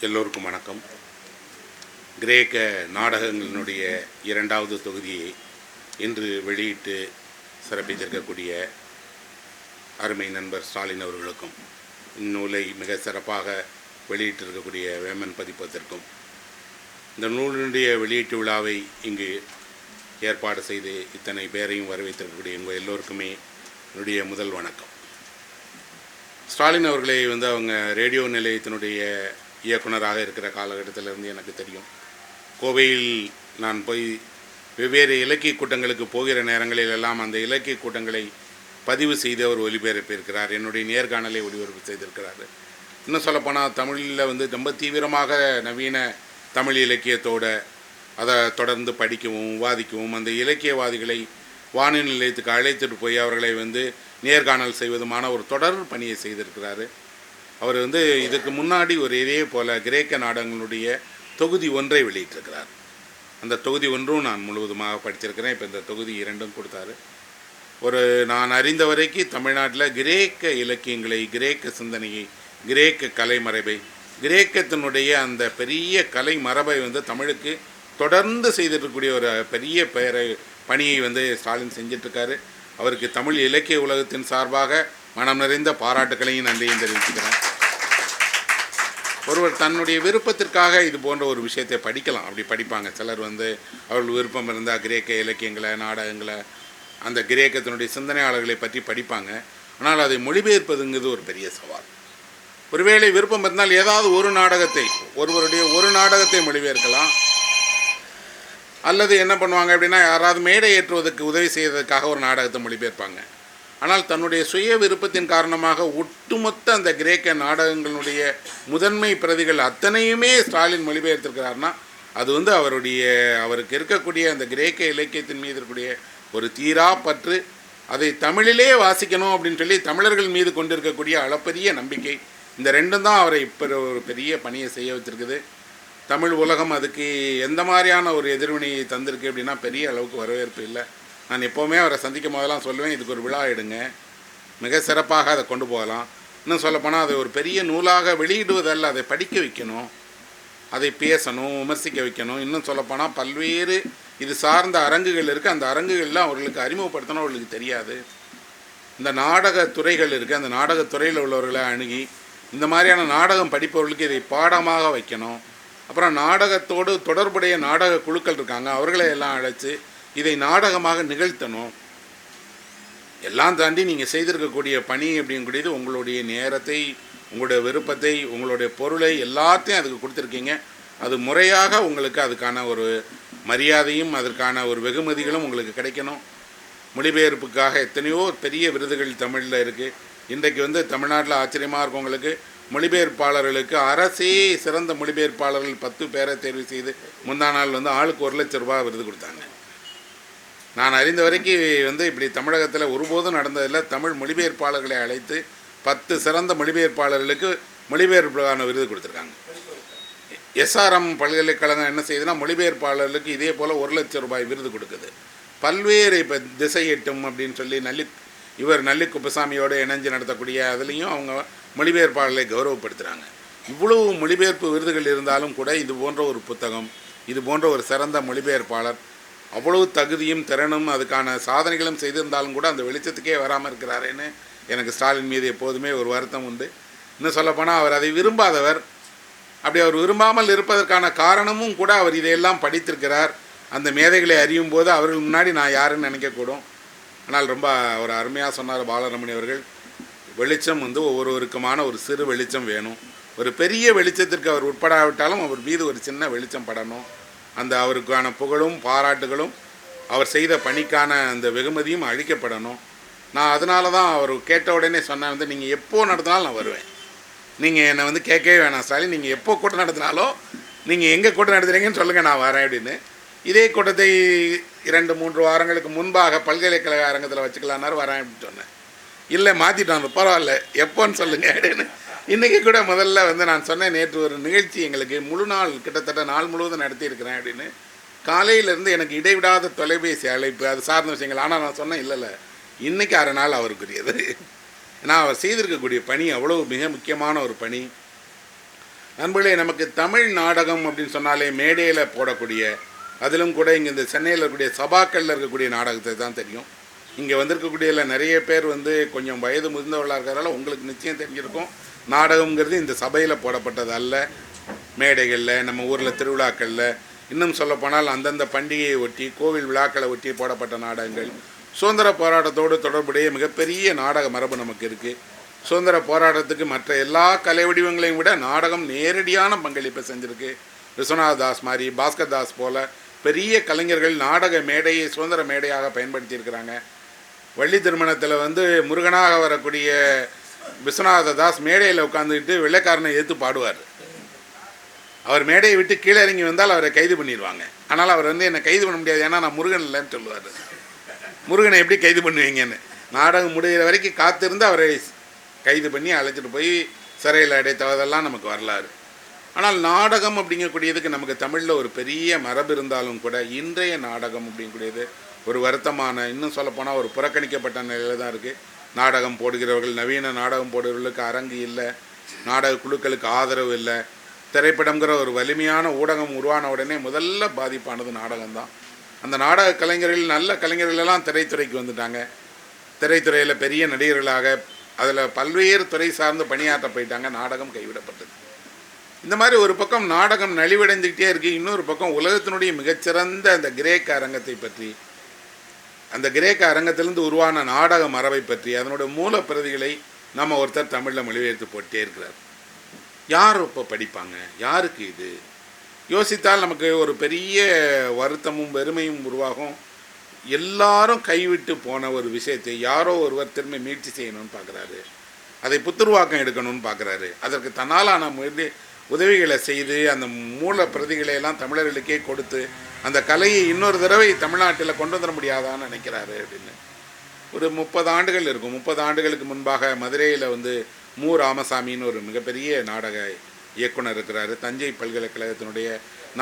எல்லோருக்கும் வணக்கம். கிரேக்க நாடகங்களினுடைய 2வது தொகுதியை இன்று வெளியிட்டு சிறப்பித்திருக்கக்கூடிய அருமை நண்பர் ஸ்டாலின் அவர்களுக்கும், இந்நூலை மிக சிறப்பாக வெளியிட்டிருக்கக்கூடிய வேமன் பதிப்பகத்திற்கும், இந்த நூலினுடைய வெளியீட்டு விழாவை இங்கு ஏற்பாடு செய்து இத்தனை பேரையும் வரவேற்றிருக்கக்கூடிய எங்கள் எல்லோருக்குமே என்னுடைய முதல் வணக்கம். ஸ்டாலின் அவர்களை அவங்க ரேடியோ நிலையத்தினுடைய இயக்குனராக இருக்கிற காலகட்டத்திலிருந்து எனக்கு தெரியும். கோவையில் நான் போய் வெவ்வேறு இலக்கிய கூட்டங்களுக்கு போகிற நேரங்களிலெல்லாம் அந்த இலக்கிய கூட்டங்களை பதிவு செய்து அவர் ஒலிபரப்பியிருக்கிறார். என்னுடைய நேர்காணலை ஒளிபரப்பு செய்திருக்கிறார். இன்னும் சொல்லப்போனால் தமிழில் ரொம்ப தீவிரமாக நவீன தமிழ் இலக்கியத்தோடு அதை தொடர்ந்து படிக்கவும் விவாதிக்கவும், அந்த இலக்கியவாதிகளை வானொலி நிலையத்துக்கு அழைத்துட்டு போய் அவர்களை நேர்காணல் செய்வதுமான ஒரு தொடர் பணியை செய்திருக்கிறார். அவர் இதுக்கு முன்னாடி ஒரு இதே போல் கிரேக்க நாடகங்களுடைய தொகுதி 1 வெளியிட்டிருக்கிறார். அந்த தொகுதி 1 நான் முழுவதுமாக படிச்சிருக்கிறேன். இப்போ இந்த தொகுதி 2 கொடுத்தாரு. நான் அறிந்த வரைக்கும் தமிழ்நாட்டில் கிரேக்க இலக்கியங்களை, கிரேக்க சிந்தனையை, கிரேக்க கலைமரபை, கிரேக்கத்தினுடைய அந்த பெரிய கலை மரபை தமிழுக்கு தொடர்ந்து செய்திருக்கக்கூடிய ஒரு பெரிய பணியை ஸ்டாலின் செஞ்சிட்ருக்காரு. அவருக்கு தமிழ் இலக்கிய உலகத்தின் சார்பாக மனம் நிறைந்த பாராட்டுக்களையும் நன்றியும் தெரிவிச்சுக்கிறேன். ஒருவர் தன்னுடைய விருப்பத்திற்காக இது போன்ற ஒரு விஷயத்தை படிக்கலாம், அப்படி படிப்பாங்க. சிலர் அவர்கள் விருப்பம் இருந்தால் கிரேக்க இலக்கியங்களை, நாடகங்களை, அந்த கிரேக்கத்தினுடைய சிந்தனையாளர்களை பற்றி படிப்பாங்க. ஆனால் அதை மொழிபெயர்ப்பதுங்கிறது ஒரு பெரிய சவால். ஒருவேளை விருப்பம் இருந்தால் ஏதாவது ஒருவருடைய ஒரு நாடகத்தை மொழிபெயர்க்கலாம். அல்லது என்ன பண்ணுவாங்க அப்படின்னா, யாராவது மேடை ஏற்றுவதற்கு உதவி செய்வதற்காக ஒரு நாடகத்தை மொழிபெயர்ப்பாங்க. ஆனால் தன்னுடைய சுய விருப்பத்தின் காரணமாக ஒட்டுமொத்த அந்த கிரேக்க நாடகங்களுடைய முதன்மை பிரதிகள் அத்தனையுமே ஸ்டாலின் மொழிபெயர்த்திருக்கிறார்னா, அது அவருக்கு இருக்கக்கூடிய அந்த கிரேக்க இலக்கியத்தின் மீது இருக்கக்கூடிய ஒரு தீரா பற்று, அதை தமிழிலே வாசிக்கணும் அப்படின்னு சொல்லி தமிழர்கள் மீது கொண்டிருக்கக்கூடிய அளப்பரிய நம்பிக்கை, இந்த 2 தான் அவரை இப்போ ஒரு பெரிய பணியை செய்ய வச்சுருக்குது. தமிழ் உலகம் அதுக்கு எந்த மாதிரியான ஒரு எதிர்வினையை தந்திருக்கு அப்படின்னா பெரிய அளவுக்கு வரவேற்பு இல்லை. நான் எப்போவுமே அவரை சந்திக்கும் போதெல்லாம் சொல்லுவேன், இதுக்கு ஒரு விழா எடுங்க, மிக சிறப்பாக அதை கொண்டு போகலாம். இன்னும் சொல்லப்போனால் அதை ஒரு பெரிய நூலாக வெளியிடுவதல்ல, அதை படிக்க வைக்கணும், அதை பேசணும், விமர்சிக்க வைக்கணும். இன்னும் சொல்லப்போனால் பல்வேறு இது சார்ந்த அரங்குகள் இருக்குது. அந்த அரங்குகள்லாம் அவர்களுக்கு அறிமுகப்படுத்தணும், அவர்களுக்கு தெரியாது. இந்த நாடக துறைகள் இருக்குது, அந்த நாடகத்துறையில் உள்ளவர்களை அணுகி இந்த மாதிரியான நாடகம் படிப்பவர்களுக்கு இதை பாடமாக வைக்கணும். அப்புறம் நாடகத்தோடு தொடர்புடைய நாடக குழுக்கள் இருக்காங்க, அவர்களை எல்லாம் அழைச்சி இதை நாடகமாக நிகழ்த்தணும். எல்லாம் தாண்டி நீங்கள் செய்திருக்கக்கூடிய பணி அப்படிங்கக்கூடியது உங்களுடைய நேரத்தை, உங்களுடைய விருப்பத்தை, உங்களுடைய பொருளை எல்லாத்தையும் அதுக்கு கொடுத்துருக்கீங்க. அது முறையாக உங்களுக்கு அதுக்கான ஒரு மரியாதையும் அதற்கான ஒரு வெகுமதிகளும் உங்களுக்கு கிடைக்கணும். மொழிபெயர்ப்புக்காக எத்தனையோ பெரிய விருதுகள் தமிழில் இருக்குது. இன்றைக்கு தமிழ்நாட்டில் ஆச்சரியமாக இருக்கவங்களுக்கு மொழிபெயர்ப்பாளர்களுக்கு அரசே சிறந்த மொழிபெயர்ப்பாளர்கள் 10 பேரை தேர்வு செய்து முந்தா நாள் ஆளுக்கு 1 லட்சம் ரூபாய் விருது கொடுத்தாங்க. நான் அறிந்த வரைக்கும் இப்படி தமிழகத்தில் ஒருபோதும் நடந்ததில்லை. தமிழ் மொழிபெயர்ப்பாளர்களை அழைத்து 10 சிறந்த மொழிபெயர்ப்பாளர்களுக்கு மொழிபெயர்ப்புக்கான விருது கொடுத்துருக்காங்க. SRM பல்கலைக்கழகம் என்ன செய்யுதுன்னா, மொழிபெயர்ப்பாளர்களுக்கு இதே போல் 1 லட்சம் ரூபாய் விருது கொடுக்குது. பல்வேறு இப்போ திசை எட்டும் அப்படின்னு சொல்லி நல்லி குப்பசாமியோடு இணைஞ்சு நடத்தக்கூடிய அதுலேயும் அவங்க மொழிபெயர்ப்பாளர்களை கௌரவப்படுத்துகிறாங்க. இவ்வளவு மொழிபெயர்ப்பு விருதுகள் இருந்தாலும் கூட இது போன்ற ஒரு புத்தகம், இது போன்ற ஒரு சிறந்த மொழிபெயர்ப்பாளர் அவ்வளவு தகுதியும் திறனும் அதுக்கான சாதனைகளும் செய்திருந்தாலும் கூட அந்த வெளிச்சத்துக்கே வராமல் இருக்கிறாரேன்னு எனக்கு ஸ்டாலின் மீது எப்போதுமே ஒரு வருத்தம் உண்டு. இன்னும் சொல்லப்போனால் அவர் அதை விரும்பாதவர். அப்படி அவர் விரும்பாமல் இருப்பதற்கான காரணமும் கூட அவர் இதையெல்லாம் படித்திருக்கிறார். அந்த மேதைகளை அறியும் போது அவர்கள் முன்னாடி நான் யாருன்னு நினைக்கக்கூடும். ஆனால் ரொம்ப ஒரு அருமையாக சொன்னார் பாலரமணி அவர்கள், வெளிச்சம் ஒவ்வொருவருக்குமான ஒரு சிறு வெளிச்சம் வேணும். ஒரு பெரிய வெளிச்சத்திற்கு அவர் உட்படாவிட்டாலும் அவர் மீது ஒரு சின்ன வெளிச்சம் படணும். அந்த அவருக்கான புகழும் பாராட்டுகளும் அவர் செய்த பணிக்கான அந்த வெகுமதியும் அளிக்கப்படணும். நான் அதனால தான் அவர் கேட்ட உடனே சொன்னேன், நீங்கள் எப்போ நடத்தினாலும் நான் வருவேன், நீங்கள் என்னை கேட்கவே வேணாம் ஸ்டாலின், நீங்கள் எப்போ கூட்டம் நடத்தினாலும் நீங்கள் எங்கே கூட்டம் நடத்துகிறீங்கன்னு சொல்லுங்கள், நான் வரேன் அப்படின்னு. இதே கூட்டத்தை 2-3 வாரங்களுக்கு முன்பாக பல்கலைக்கழக அரங்கத்தில் வச்சுக்கலான்னாரு, வரேன் அப்படின்னு சொன்னேன். இல்லை மாற்றிட்டாங்க, பரவாயில்ல எப்போன்னு சொல்லுங்கள் அப்படின்னு. இன்றைக்கி கூட முதல்ல நான் சொன்னேன், நேற்று ஒரு நிகழ்ச்சி எங்களுக்கு முழு நாள் கிட்டத்தட்ட நாள் முழுவதும் நடத்தியிருக்கிறேன் அப்படின்னு. காலையிலேருந்து எனக்கு இடைவிடாத தொலைபேசி அழைப்பு, அது சார்ந்த விஷயங்கள். ஆனால் நான் சொன்னேன், இல்லை இன்றைக்கி 1/2 நாள் அவருக்குரியது. ஏன்னா அவர் செய்திருக்கக்கூடிய பணி அவ்வளோ மிக முக்கியமான ஒரு பணி. நண்பர்களே, நமக்கு தமிழ் நாடகம் அப்படின்னு சொன்னாலே மேடையில் போடக்கூடிய, அதிலும் கூட இங்கே இந்த சென்னையில் இருக்கக்கூடிய சபாக்களில் இருக்கக்கூடிய நாடகத்தை தான் தெரியும். இங்கே வந்திருக்கக்கூடியல நிறைய பேர் கொஞ்சம் வயது முதிர்ந்தவர்களாக இருக்கிறதால உங்களுக்கு நிச்சயம் தெரிஞ்சிருக்கும். நாடகங்கிறது இந்த சபையில் போடப்பட்டது அல்ல. மேடைகளில், நம்ம ஊரில் திருவிழாக்களில், இன்னும் சொல்லப்போனால் அந்தந்த பண்டிகையை ஒட்டி, கோவில் விழாக்களை ஒட்டி போடப்பட்ட நாடகங்கள். சுதந்திர போராட்டத்தோடு தொடர்புடைய மிகப்பெரிய நாடக மரபு நமக்கு இருக்குது. சுதந்திர போராட்டத்துக்கு மற்ற எல்லா கலை வடிவங்களையும் விட நாடகம் நேரடியான பங்களிப்பை செஞ்சுருக்கு. விஸ்வநாத தாஸ் மாதிரி, பாஸ்கர் தாஸ் போல் பெரிய கலைஞர்கள் நாடக மேடையை சுதந்திர மேடையாக பயன்படுத்தியிருக்கிறாங்க. வள்ளி திருமணத்தில் முருகனாக வரக்கூடிய விஸ்வநாத தாஸ் மேடையில் உட்காந்துக்கிட்டு வெள்ளைக்காரனை ஏற்று பாடுவார். அவர் மேடையை விட்டு கீழே இறங்கி வந்தால் அவரை கைது பண்ணிடுவாங்க. ஆனால் அவர் என்னை கைது பண்ண முடியாது, ஏன்னா நான் முருகன் இல்லைன்னு சொல்லுவார். முருகனை எப்படி கைது பண்ணுவீங்கன்னு நாடகம் முடிகிற வரைக்கும் காத்திருந்து அவரை கைது பண்ணி அழைச்சிட்டு போய் சிறையில் அடைத்தவதெல்லாம் நமக்கு வரலாறு. ஆனால் நாடகம் அப்படிங்கக்கூடியதுக்கு நமக்கு தமிழில் ஒரு பெரிய மரபு இருந்தாலும் கூட இன்றைய நாடகம் அப்படிங்கக்கூடியது ஒரு வருத்தமான, இன்னும் சொல்லப்போனால் ஒரு புறக்கணிக்கப்பட்ட நிலையில் தான் இருக்குது. நாடகம் போடுகிறவர்கள், நவீன நாடகம் போடுகிறவர்களுக்கு அரங்கு இல்லை, நாடக குழுக்களுக்கு ஆதரவு இல்லை. திரைப்படங்கிற ஒரு வலிமையான ஊடகம் உருவான உடனே முதல்ல பாதிப்பானது நாடகம்தான். அந்த நாடக கலைஞர்கள், நல்ல கலைஞர்களெல்லாம் திரைத்துறைக்கு வந்துட்டாங்க. திரைத்துறையில் பெரிய நடிகர்களாக அதில் பல்வேறு துறை சார்ந்து பணியாற்ற போயிட்டாங்க. நாடகம் கைவிடப்பட்டது. இந்த மாதிரி ஒரு பக்கம் நாடகம் நலிவடைஞ்சிக்கிட்டே இருக்குது. இன்னொரு பக்கம் உலகத்தினுடைய மிகச்சிறந்த அந்த கிரேக்க அரங்கத்தை பற்றி, அந்த கிரேக்க அரங்கத்திலிருந்து உருவான நாடக மரபை பற்றி, அதனுடைய மூல பிரதிகளை நம்ம ஒருத்தர் தமிழில் மொழிபெயர்த்து போட்டே இருக்கிறார். யார் இப்போ படிப்பாங்க? யாருக்கு இது? யோசித்தால் நமக்கு ஒரு பெரிய வருத்தமும் வெறுமையும் உருவாகும். எல்லாரும் கைவிட்டு போன ஒரு விஷயத்தை யாரோ ஒருவர் திரும்ப மீட்சி செய்யணும்னு பார்க்குறாரு, அதை புத்துருவாக்கம் எடுக்கணும்னு பார்க்குறாரு. அதற்கு தன்னாலான உதவிகளை செய்து அந்த மூல பிரதிகளை எல்லாம் தமிழர்களுக்கே கொடுத்து அந்த கலையை இன்னொரு தடவை தமிழ்நாட்டில் கொண்டு வந்துட முடியாதான்னு நினைக்கிறாரு அப்படின்னு. ஒரு 30 ஆண்டுகள் இருக்கும். 30 ஆண்டுகளுக்கு முன்பாக மதுரையில் மு. ராமசாமின்னு ஒரு மிகப்பெரிய நாடக இயக்குனர் இருக்கிறார். தஞ்சை பல்கலைக்கழகத்தினுடைய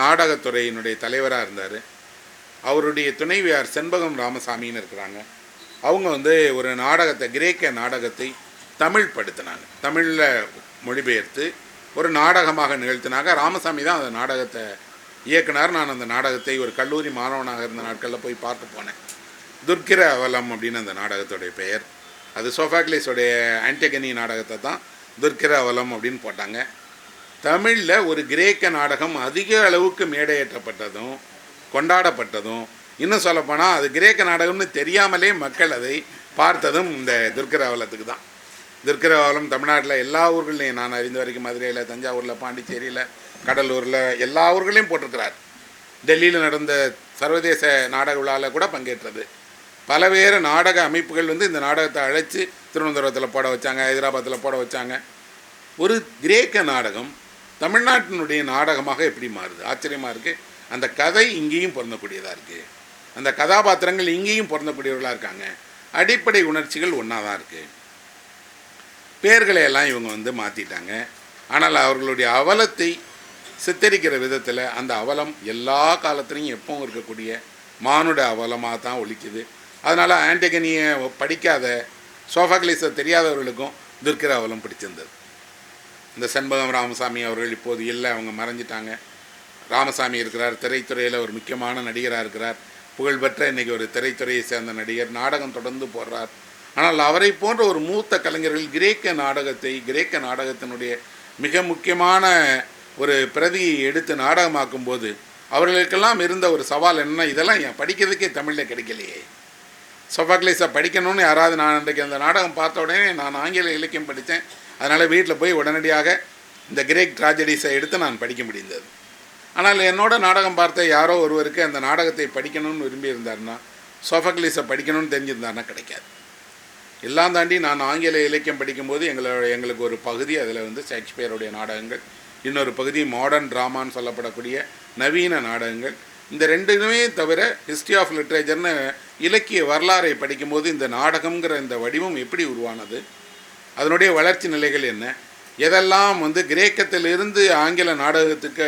நாடகத்துறையினுடைய தலைவராக இருந்தார். அவருடைய துணைவியார் செண்பகம் ராமசாமின்னு இருக்கிறாங்க. அவங்க ஒரு நாடகத்தை, கிரேக்க நாடகத்தை தமிழ் படுத்தினாங்க. தமிழில் மொழிபெயர்த்து ஒரு நாடகமாக நிகழ்த்தினாங்க. ராமசாமி தான் அந்த நாடகத்தை இயக்குனார். நான் அந்த நாடகத்தை ஒரு கல்லூரி மாணவனாக இருந்த நாட்களில் போய் பார்த்து போனேன். துர்க்கிர அவலம் அப்படின்னு அந்த நாடகத்துடைய பெயர். அது சோஃபாக்லிஸோடைய ஆன்டகனி நாடகத்தை தான் துர்க்கிர அவலம் அப்படின்னு போட்டாங்க. தமிழில் ஒரு கிரேக்க நாடகம் அதிக அளவுக்கு மேடையேற்றப்பட்டதும் கொண்டாடப்பட்டதும், இன்னும் சொல்லப்போனால் அது கிரேக்க நாடகம்னு தெரியாமலே மக்கள் அதை பார்த்ததும் இந்த துர்க்கிர அவலத்துக்கு தான். துர்க்கிர அவலம் தமிழ்நாட்டில் எல்லா ஊர்களையும், நான் அறிந்த வரைக்கும் மதுரையில், தஞ்சாவூரில், பாண்டிச்சேரியில், கடலூரில் எல்லா ஊர்களையும் போட்டிருக்கிறார். டெல்லியில் நடந்த சர்வதேச நாடக விழாவில் கூட பங்கேற்றது. பலவேறு நாடக அமைப்புகள் இந்த நாடகத்தை அழைச்சி திருவனந்தபுரத்தில் போட வச்சாங்க, ஹைதராபாத்தில் போட வச்சாங்க. ஒரு கிரேக்க நாடகம் தமிழ்நாட்டினுடைய நாடகமாக எப்படி மாறுது? ஆச்சரியமாக இருக்குது. அந்த கதை இங்கேயும் பொருந்தக்கூடியதாக இருக்குது. அந்த கதாபாத்திரங்கள் இங்கேயும் பொருந்தக்கூடியவர்களாக இருக்காங்க. அடிப்படை உணர்ச்சிகள் ஒன்றா தான் இருக்குது. பேர்களை எல்லாம் இவங்க மாற்றிட்டாங்க. ஆனால் அவர்களுடைய அவலத்தை சித்தரிக்கிற விதத்தில் அந்த அவலம் எல்லா காலத்துலேயும் எப்பவும் இருக்கக்கூடிய மானுட அவலமாக தான் ஒலிக்குது. அதனால் ஆன்டகனியை படிக்காத, சோஃபாக்லிஸை தெரியாதவர்களுக்கும் துர்க்கிர அவலம் பிடிச்சிருந்தது. இந்த செண்பகம் ராமசாமி அவர்கள் இப்போது இல்லை, அவங்க மறைஞ்சிட்டாங்க. ராமசாமி இருக்கிறார், திரைத்துறையில் ஒரு முக்கியமான நடிகராக இருக்கிறார். புகழ்பெற்ற இன்றைக்கி ஒரு திரைத்துறையை சேர்ந்த நடிகர், நாடகம் தொடர்ந்து போடுறார். ஆனால் அவரை போன்ற ஒரு மூத்த கலைஞர்கள் கிரேக்க நாடகத்தினுடைய மிக முக்கியமான ஒரு பிரதியை எடுத்து நாடகமாக்கும் போது அவர்களுக்கெல்லாம் இருந்த ஒரு சவால் என்னென்னா, இதெல்லாம் என் படிக்கிறதுக்கே தமிழில் கிடைக்கலையே. சோஃபாக்லிஸை படிக்கணும்னு யாராவது, நான் இன்றைக்கு அந்த நாடகம் பார்த்த உடனே நான் ஆங்கில இலக்கியம் படித்தேன், அதனால் வீட்டில் போய் உடனடியாக இந்த கிரேக் ட்ராஜடிஸை எடுத்து நான் படிக்க முடிந்தது. ஆனால் என்னோட நாடகம் பார்த்த யாரோ ஒருவருக்கு அந்த நாடகத்தை படிக்கணும்னு விரும்பி இருந்தார்னா, சோஃபாக்லிஸை படிக்கணும்னு தெரிஞ்சிருந்தாருன்னா கிடைக்காது. எல்லாம் தாண்டி நான் ஆங்கில இலக்கியம் படிக்கும்போது எங்களுக்கு ஒரு பகுதி அதில் ஷேக்ஸ்பியருடைய நாடகங்கள், இன்னொரு பகுதி மாடர்ன் ட்ராமான்னு சொல்லப்படக்கூடிய நவீன நாடகங்கள். இந்த ரெண்டுமே தவிர ஹிஸ்ட்ரி ஆஃப் லிட்ரேச்சர்னு இலக்கிய வரலாறை படிக்கும்போது இந்த நாடகங்கிற இந்த வடிவம் எப்படி உருவானது, அதனுடைய வளர்ச்சி நிலைகள் என்ன, எதெல்லாம் கிரேக்கத்திலிருந்து ஆங்கில நாடகத்துக்கு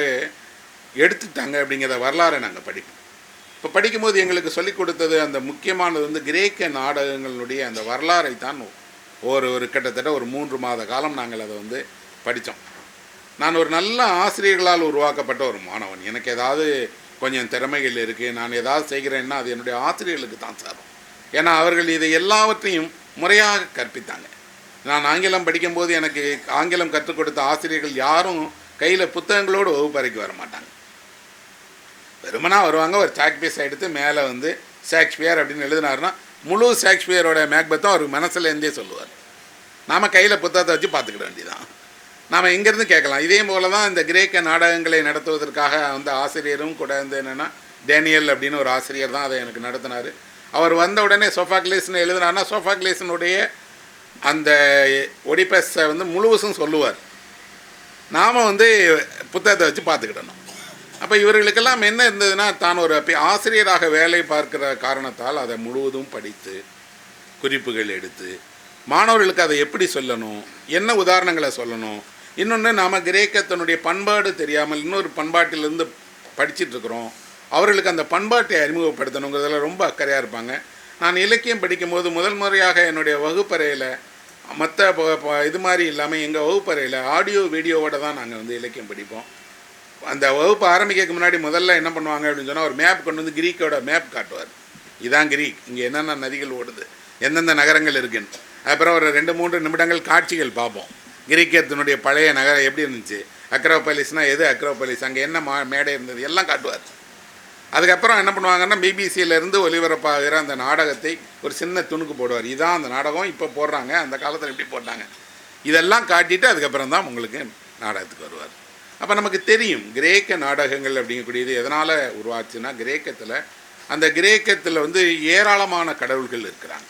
எடுத்துட்டாங்க அப்படிங்கிற வரலாறை நாங்கள் படிப்போம். இப்போ படிக்கும்போது எங்களுக்கு சொல்லிக் கொடுத்தது அந்த முக்கியமானது கிரேக்க நாடகங்களுடைய அந்த வரலாறை தான் ஒரு கிட்டத்தட்ட ஒரு 3 மாத காலம் நாங்கள் அதை படித்தோம். நான் ஒரு நல்ல ஆசிரியர்களால் உருவாக்கப்பட்ட ஒரு மாணவன். எனக்கு ஏதாவது கொஞ்சம் திறமைகள் இருக்குது, நான் ஏதாவது செய்கிறேன்னா அது என்னுடைய ஆசிரியர்களுக்கு தான் சாரும். ஏன்னா அவர்கள் இதை எல்லாவற்றையும் முறையாக கற்பித்தாங்க. நான் ஆங்கிலம் படிக்கும்போது எனக்கு ஆங்கிலம் கற்றுக் கொடுத்த ஆசிரியர்கள் யாரும் கையில் புத்தகங்களோடு வகுப்பறைக்கு வர மாட்டாங்க. வெறுமனா வருவாங்க, ஒரு சாக் பீஸ் எடுத்து மேலே வந்து ஷேக்ஸ்பியர் அப்படின்னு எழுதினாருன்னா முழு ஷேக்ஸ்பியரோட மேக்பெத்தும் அவர் மனசில் இருந்தே சொல்லுவார். நாம் கையில் புத்தகத்தை வச்சு பார்த்துக்கிட வேண்டியதான். நாம் எங்கேருந்து கேட்கலாம். இதே போல தான் இந்த கிரேக்க நாடகங்களை நடத்துவதற்காக அந்த ஆசிரியரும் கூட வந்து என்னென்னா டேனியல் அப்படின்னு ஒரு ஆசிரியர் தான் அதை எனக்கு நடத்தினார். அவர் வந்த உடனே சோஃபாக்லேஸ்னு எழுதினார்னா சோஃபாக்லேஸினுடைய அந்த ஒடிபஸை வந்து முழுவதும் சொல்லுவார். நாம் வந்து புத்தகத்தை வச்சு பார்த்துக்கிடணும். அப்போ இவர்களுக்கெல்லாம் என்ன இருந்ததுன்னா, தான் ஒரு ஆசிரியராக வேலை பார்க்கிற காரணத்தால் அதை முழுவதும் படித்து குறிப்புகள் எடுத்து மாணவர்களுக்கு அதை எப்படி சொல்லணும், என்ன உதாரணங்களை சொல்லணும். இன்னொன்று, நாம் கிரேக்கத்தினுடைய பண்பாடு தெரியாமல் இன்னொரு பண்பாட்டிலிருந்து படிச்சிட்ருக்குறோம். அவர்களுக்கு அந்த பண்பாட்டை அறிமுகப்படுத்தணுங்கிறதுல ரொம்ப அக்கறையாக இருப்பாங்க. நான் இலக்கியம் படிக்கும்போது முதல் முறையாக என்னுடைய வகுப்பறையில் மற்ற இது மாதிரி இல்லாமல் எங்கள் வகுப்பறையில் ஆடியோ வீடியோவோடு தான் நாங்கள் வந்து இலக்கியம் படிப்போம். அந்த வகுப்பு ஆரம்பிக்கிறதுக்கு முன்னாடி முதல்ல என்ன பண்ணுவாங்க அப்படின்னு சொன்னால், ஒரு மேப் கொண்டு வந்து கிரீக்கோட மேப் காட்டுவார். இதான் கிரீக், இங்கே என்னென்ன நதிகள் ஓடுது, எந்தெந்த நகரங்கள் இருக்குன்னு. அப்புறம் ஒரு 2-3 நிமிடங்கள் காட்சிகள் பார்ப்போம். கிரீக்கத்தினுடைய பழைய நகரம் எப்படி இருந்துச்சு, அக்ரோபலிஸ்னால் எது அக்ரோபலிஸ், அங்கே என்ன மேடை இருந்தது எல்லாம் காட்டுவார். அதுக்கப்புறம் என்ன பண்ணுவாங்கன்னா, பிபிசியிலேருந்து ஒலிபரப்பாகிற அந்த நாடகத்தை ஒரு சின்ன துணுக்கு போடுவார். இதான் அந்த நாடகம், இப்போ போடுறாங்க, அந்த காலத்தில் எப்படி போட்டாங்க, இதெல்லாம் காட்டிட்டு அதுக்கப்புறம் தான் உங்களுக்கு நாடகத்துக்கு வருவார். அப்போ நமக்கு தெரியும் கிரேக்க நாடகங்கள் அப்படிங்கக்கூடியது எதனால் உருவாச்சுன்னா, அந்த கிரேக்கத்தில் வந்து ஏராளமான கடவுள்கள் இருக்கிறாங்க.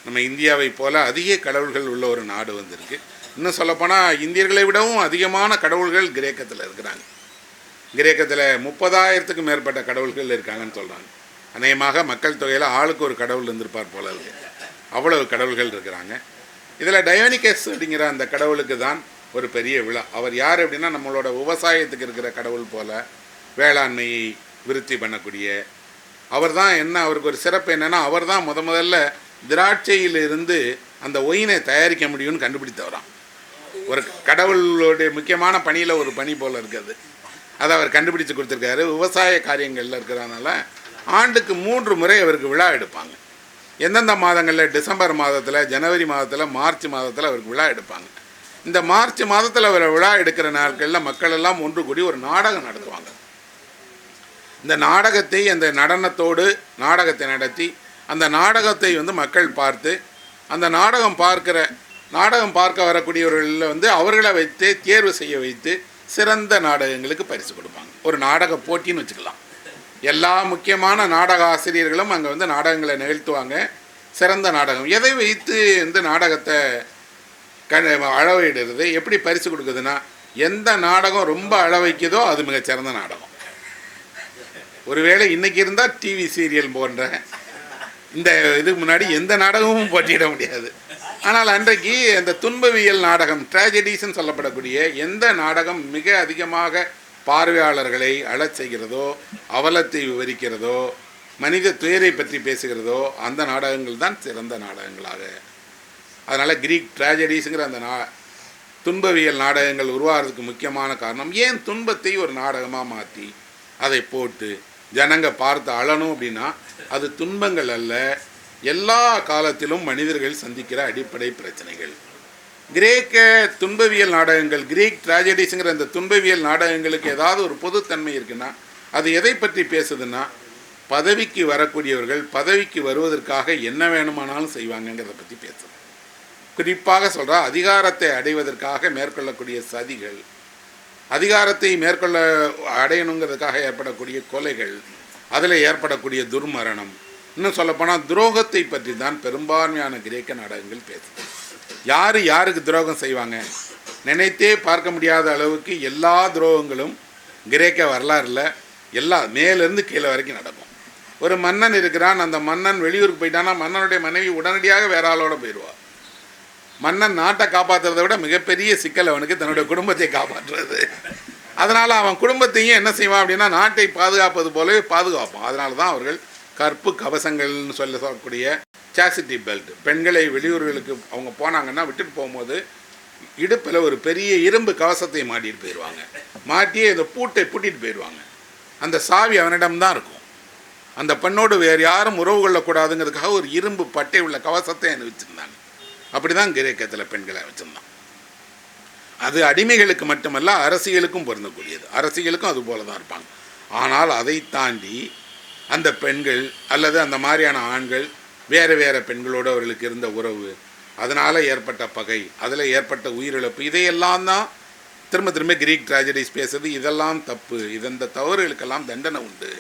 நம்ம இந்தியாவை போல் அதிக கடவுள்கள் உள்ள ஒரு நாடு வந்திருக்கு. இன்னும் சொல்லப்போனால் இந்தியர்களை விடவும் அதிகமான கடவுள்கள் கிரேக்கத்தில் இருக்கிறாங்க. கிரேக்கத்தில் 30,000க்கும் மேற்பட்ட கடவுள்கள் இருக்காங்கன்னு சொல்கிறாங்க. அநேகமாக மக்கள் தொகையில் ஆளுக்கு ஒரு கடவுள் இருந்திருப்பார் போல இருக்கு, அவ்வளவு கடவுள்கள் இருக்கிறாங்க. இதில் டயோனிக்கஸ் அப்படிங்கிற அந்த கடவுளுக்கு தான் ஒரு பெரிய விழா. அவர் யார் அப்படின்னா, நம்மளோட விவசாயத்துக்கு இருக்கிற கடவுள் போல் வேளாண்மையை விருத்தி பண்ணக்கூடிய அவர் தான். என்ன அவருக்கு ஒரு சிறப்பு என்னென்னா, அவர் தான் முதல்ல திராட்சையிலிருந்து அந்த ஒயினை தயாரிக்க முடியும்னு கண்டுபிடித்தவராம். ஒரு கடவுளுடைய முக்கியமான பணியில் ஒரு பணி போல் இருக்கிறது, அதை அவர் கண்டுபிடிச்சு கொடுத்துருக்காரு. விவசாய காரியங்களில் இருக்கிறதுனால ஆண்டுக்கு 3 முறை அவருக்கு விழா எடுப்பாங்க. எந்தெந்த மாதங்களில், டிசம்பர் மாதத்தில், ஜனவரி மாதத்தில், மார்ச் மாதத்தில் அவருக்கு விழா எடுப்பாங்க. இந்த மார்ச் மாதத்தில் அவர் விழா எடுக்கிற நாட்களில் மக்கள் எல்லாம் ஒன்று கூடி ஒரு நாடகம் நடத்துவாங்க. இந்த நாடகத்தை, அந்த நடனத்தோடு நாடகத்தை நடத்தி அந்த நாடகத்தை வந்து மக்கள் பார்த்து, அந்த நாடகம் பார்க்க வரக்கூடியவர்களில் வந்து அவர்களை வைத்து தேர்வு செய்ய வைத்து சிறந்த நாடகங்களுக்கு பரிசு கொடுப்பாங்க. ஒரு நாடக போட்டின்னு வச்சுக்கலாம். எல்லா முக்கியமான நாடக ஆசிரியர்களும் அங்கே வந்து நாடகங்களை நிகழ்த்துவாங்க. சிறந்த நாடகம் எதை வைத்து இந்த நாடகத்தை அளவையிடுறது, எப்படி பரிசு கொடுக்குதுன்னா, எந்த நாடகம் ரொம்ப அளவைக்குதோ அது மிகச்சிறந்த நாடகம். ஒருவேளை இன்றைக்கி இருந்தால் டிவி சீரியல் போன்ற இந்த இதுக்கு முன்னாடி எந்த நாடகமும் போட்டியிட முடியாது. ஆனால் அன்றைக்கு அந்த துன்பவியல் நாடகம், ட்ராஜடிஸ்ன்னு சொல்லப்படக்கூடிய எந்த நாடகம் மிக அதிகமாக பார்வையாளர்களை அழச் செய்கிறதோ, அவலத்தை விவரிக்கிறதோ, மனித துயரை பற்றி பேசுகிறதோ அந்த நாடகங்கள் தான் சிறந்த நாடகங்களாக. அதனால் கிரீக் ட்ராஜடிஸுங்கிற அந்த துன்பவியல் நாடகங்கள் உருவாகிறதுக்கு முக்கியமான காரணம், ஏன் துன்பத்தை ஒரு நாடகமாக மாற்றி அதை போட்டு ஜனங்க பார்த்து அழணும் அப்படின்னா, அது துன்பங்கள் அல்ல, எல்லா காலத்திலும் மனிதர்கள் சந்திக்கிற அடிப்படை பிரச்சனைகள். கிரேக்க துன்பவியல் நாடகங்கள், கிரீக் ட்ராஜடிஸுங்கிற அந்த துன்பவியல் நாடகங்களுக்கு ஏதாவது ஒரு பொதுத்தன்மை இருக்குன்னா, அது எதை பற்றி பேசுதுன்னா, பதவிக்கு வரக்கூடியவர்கள் பதவிக்கு வருவதற்காக என்ன வேணுமானாலும் செய்வாங்கங்கிறத பற்றி பேசுது. குறிப்பாக சொல்கிறா, அதிகாரத்தை அடைவதற்காக மேற்கொள்ளக்கூடிய சதிகள், அதிகாரத்தை அடையணுங்கிறதுக்காக ஏற்படக்கூடிய கொலைகள், அதில் ஏற்படக்கூடிய துர்மரணம், இன்னும் சொல்லப்போனால் துரோகத்தை பற்றி தான் பெரும்பான்மையான கிரேக்க நாடகங்கள் பேசுது. யார் யாருக்கு துரோகம் செய்வாங்க, நினைத்தே பார்க்க முடியாத அளவுக்கு எல்லா துரோகங்களும் கிரேக்க வரலாறில் மேலேருந்து கீழே வரைக்கும் நடக்கும். ஒரு மன்னன் இருக்கிறான், அந்த மன்னன் வெளியூருக்கு போயிட்டானா மன்னனுடைய மனைவி உடனடியாக வேற ஆளோட போயிடுவாள். மன்னன் நாட்டை காப்பாற்றுறதை விட மிகப்பெரிய சிக்கல் அவனுக்கு தன்னுடைய குடும்பத்தை காப்பாற்றுறது. அதனால் அவன் குடும்பத்தையும் என்ன செய்வான் அப்படின்னா, நாட்டை பாதுகாப்பது போலவே பாதுகாப்பான். அதனால தான் அவர்கள் கற்பு கவசங்கள்னு சொல்லக்கூடிய சாசிட்டி பெல்ட், பெண்களை வெளியூர்களுக்கு அவங்க போனாங்கன்னா விட்டுட்டு போகும்போது இடுப்பில் ஒரு பெரிய இரும்பு கவசத்தை மாட்டிட்டு போயிடுவாங்க. மாட்டியே இந்த பூட்டை பூட்டிட்டு போயிடுவாங்க. அந்த சாவி அவனிடம்தான் இருக்கும். அந்த பெண்ணோடு வேறு யாரும் உறவு கொள்ளக்கூடாதுங்கிறதுக்காக ஒரு இரும்பு பட்டை உள்ள கவசத்தை வச்சுருந்தாங்க. அப்படி தான் கிரேக்கத்தில் பெண்களை வச்சுருந்தான். அது அடிமைகளுக்கு மட்டுமல்ல, அரசியலுக்கும் பொருந்தக்கூடியது. அரசியலுக்கும் அது போல தான் இருப்பாங்க. ஆனால் அதை தாண்டி அந்த பெண்கள் அல்லது அந்த மாதிரியான ஆண்கள் வேறு வேறு பெண்களோடு அவர்களுக்கு இருந்த உறவு, அதனால் ஏற்பட்ட பகை, அதில் ஏற்பட்ட உயிரிழப்பு, இதையெல்லாம் தான் திரும்ப திரும்ப கிரீக் ட்ராஜடிஸ் பேசுறது. இதெல்லாம் தப்பு, இந்த தவறுகளுக்கெல்லாம் தண்டனை உண்டு.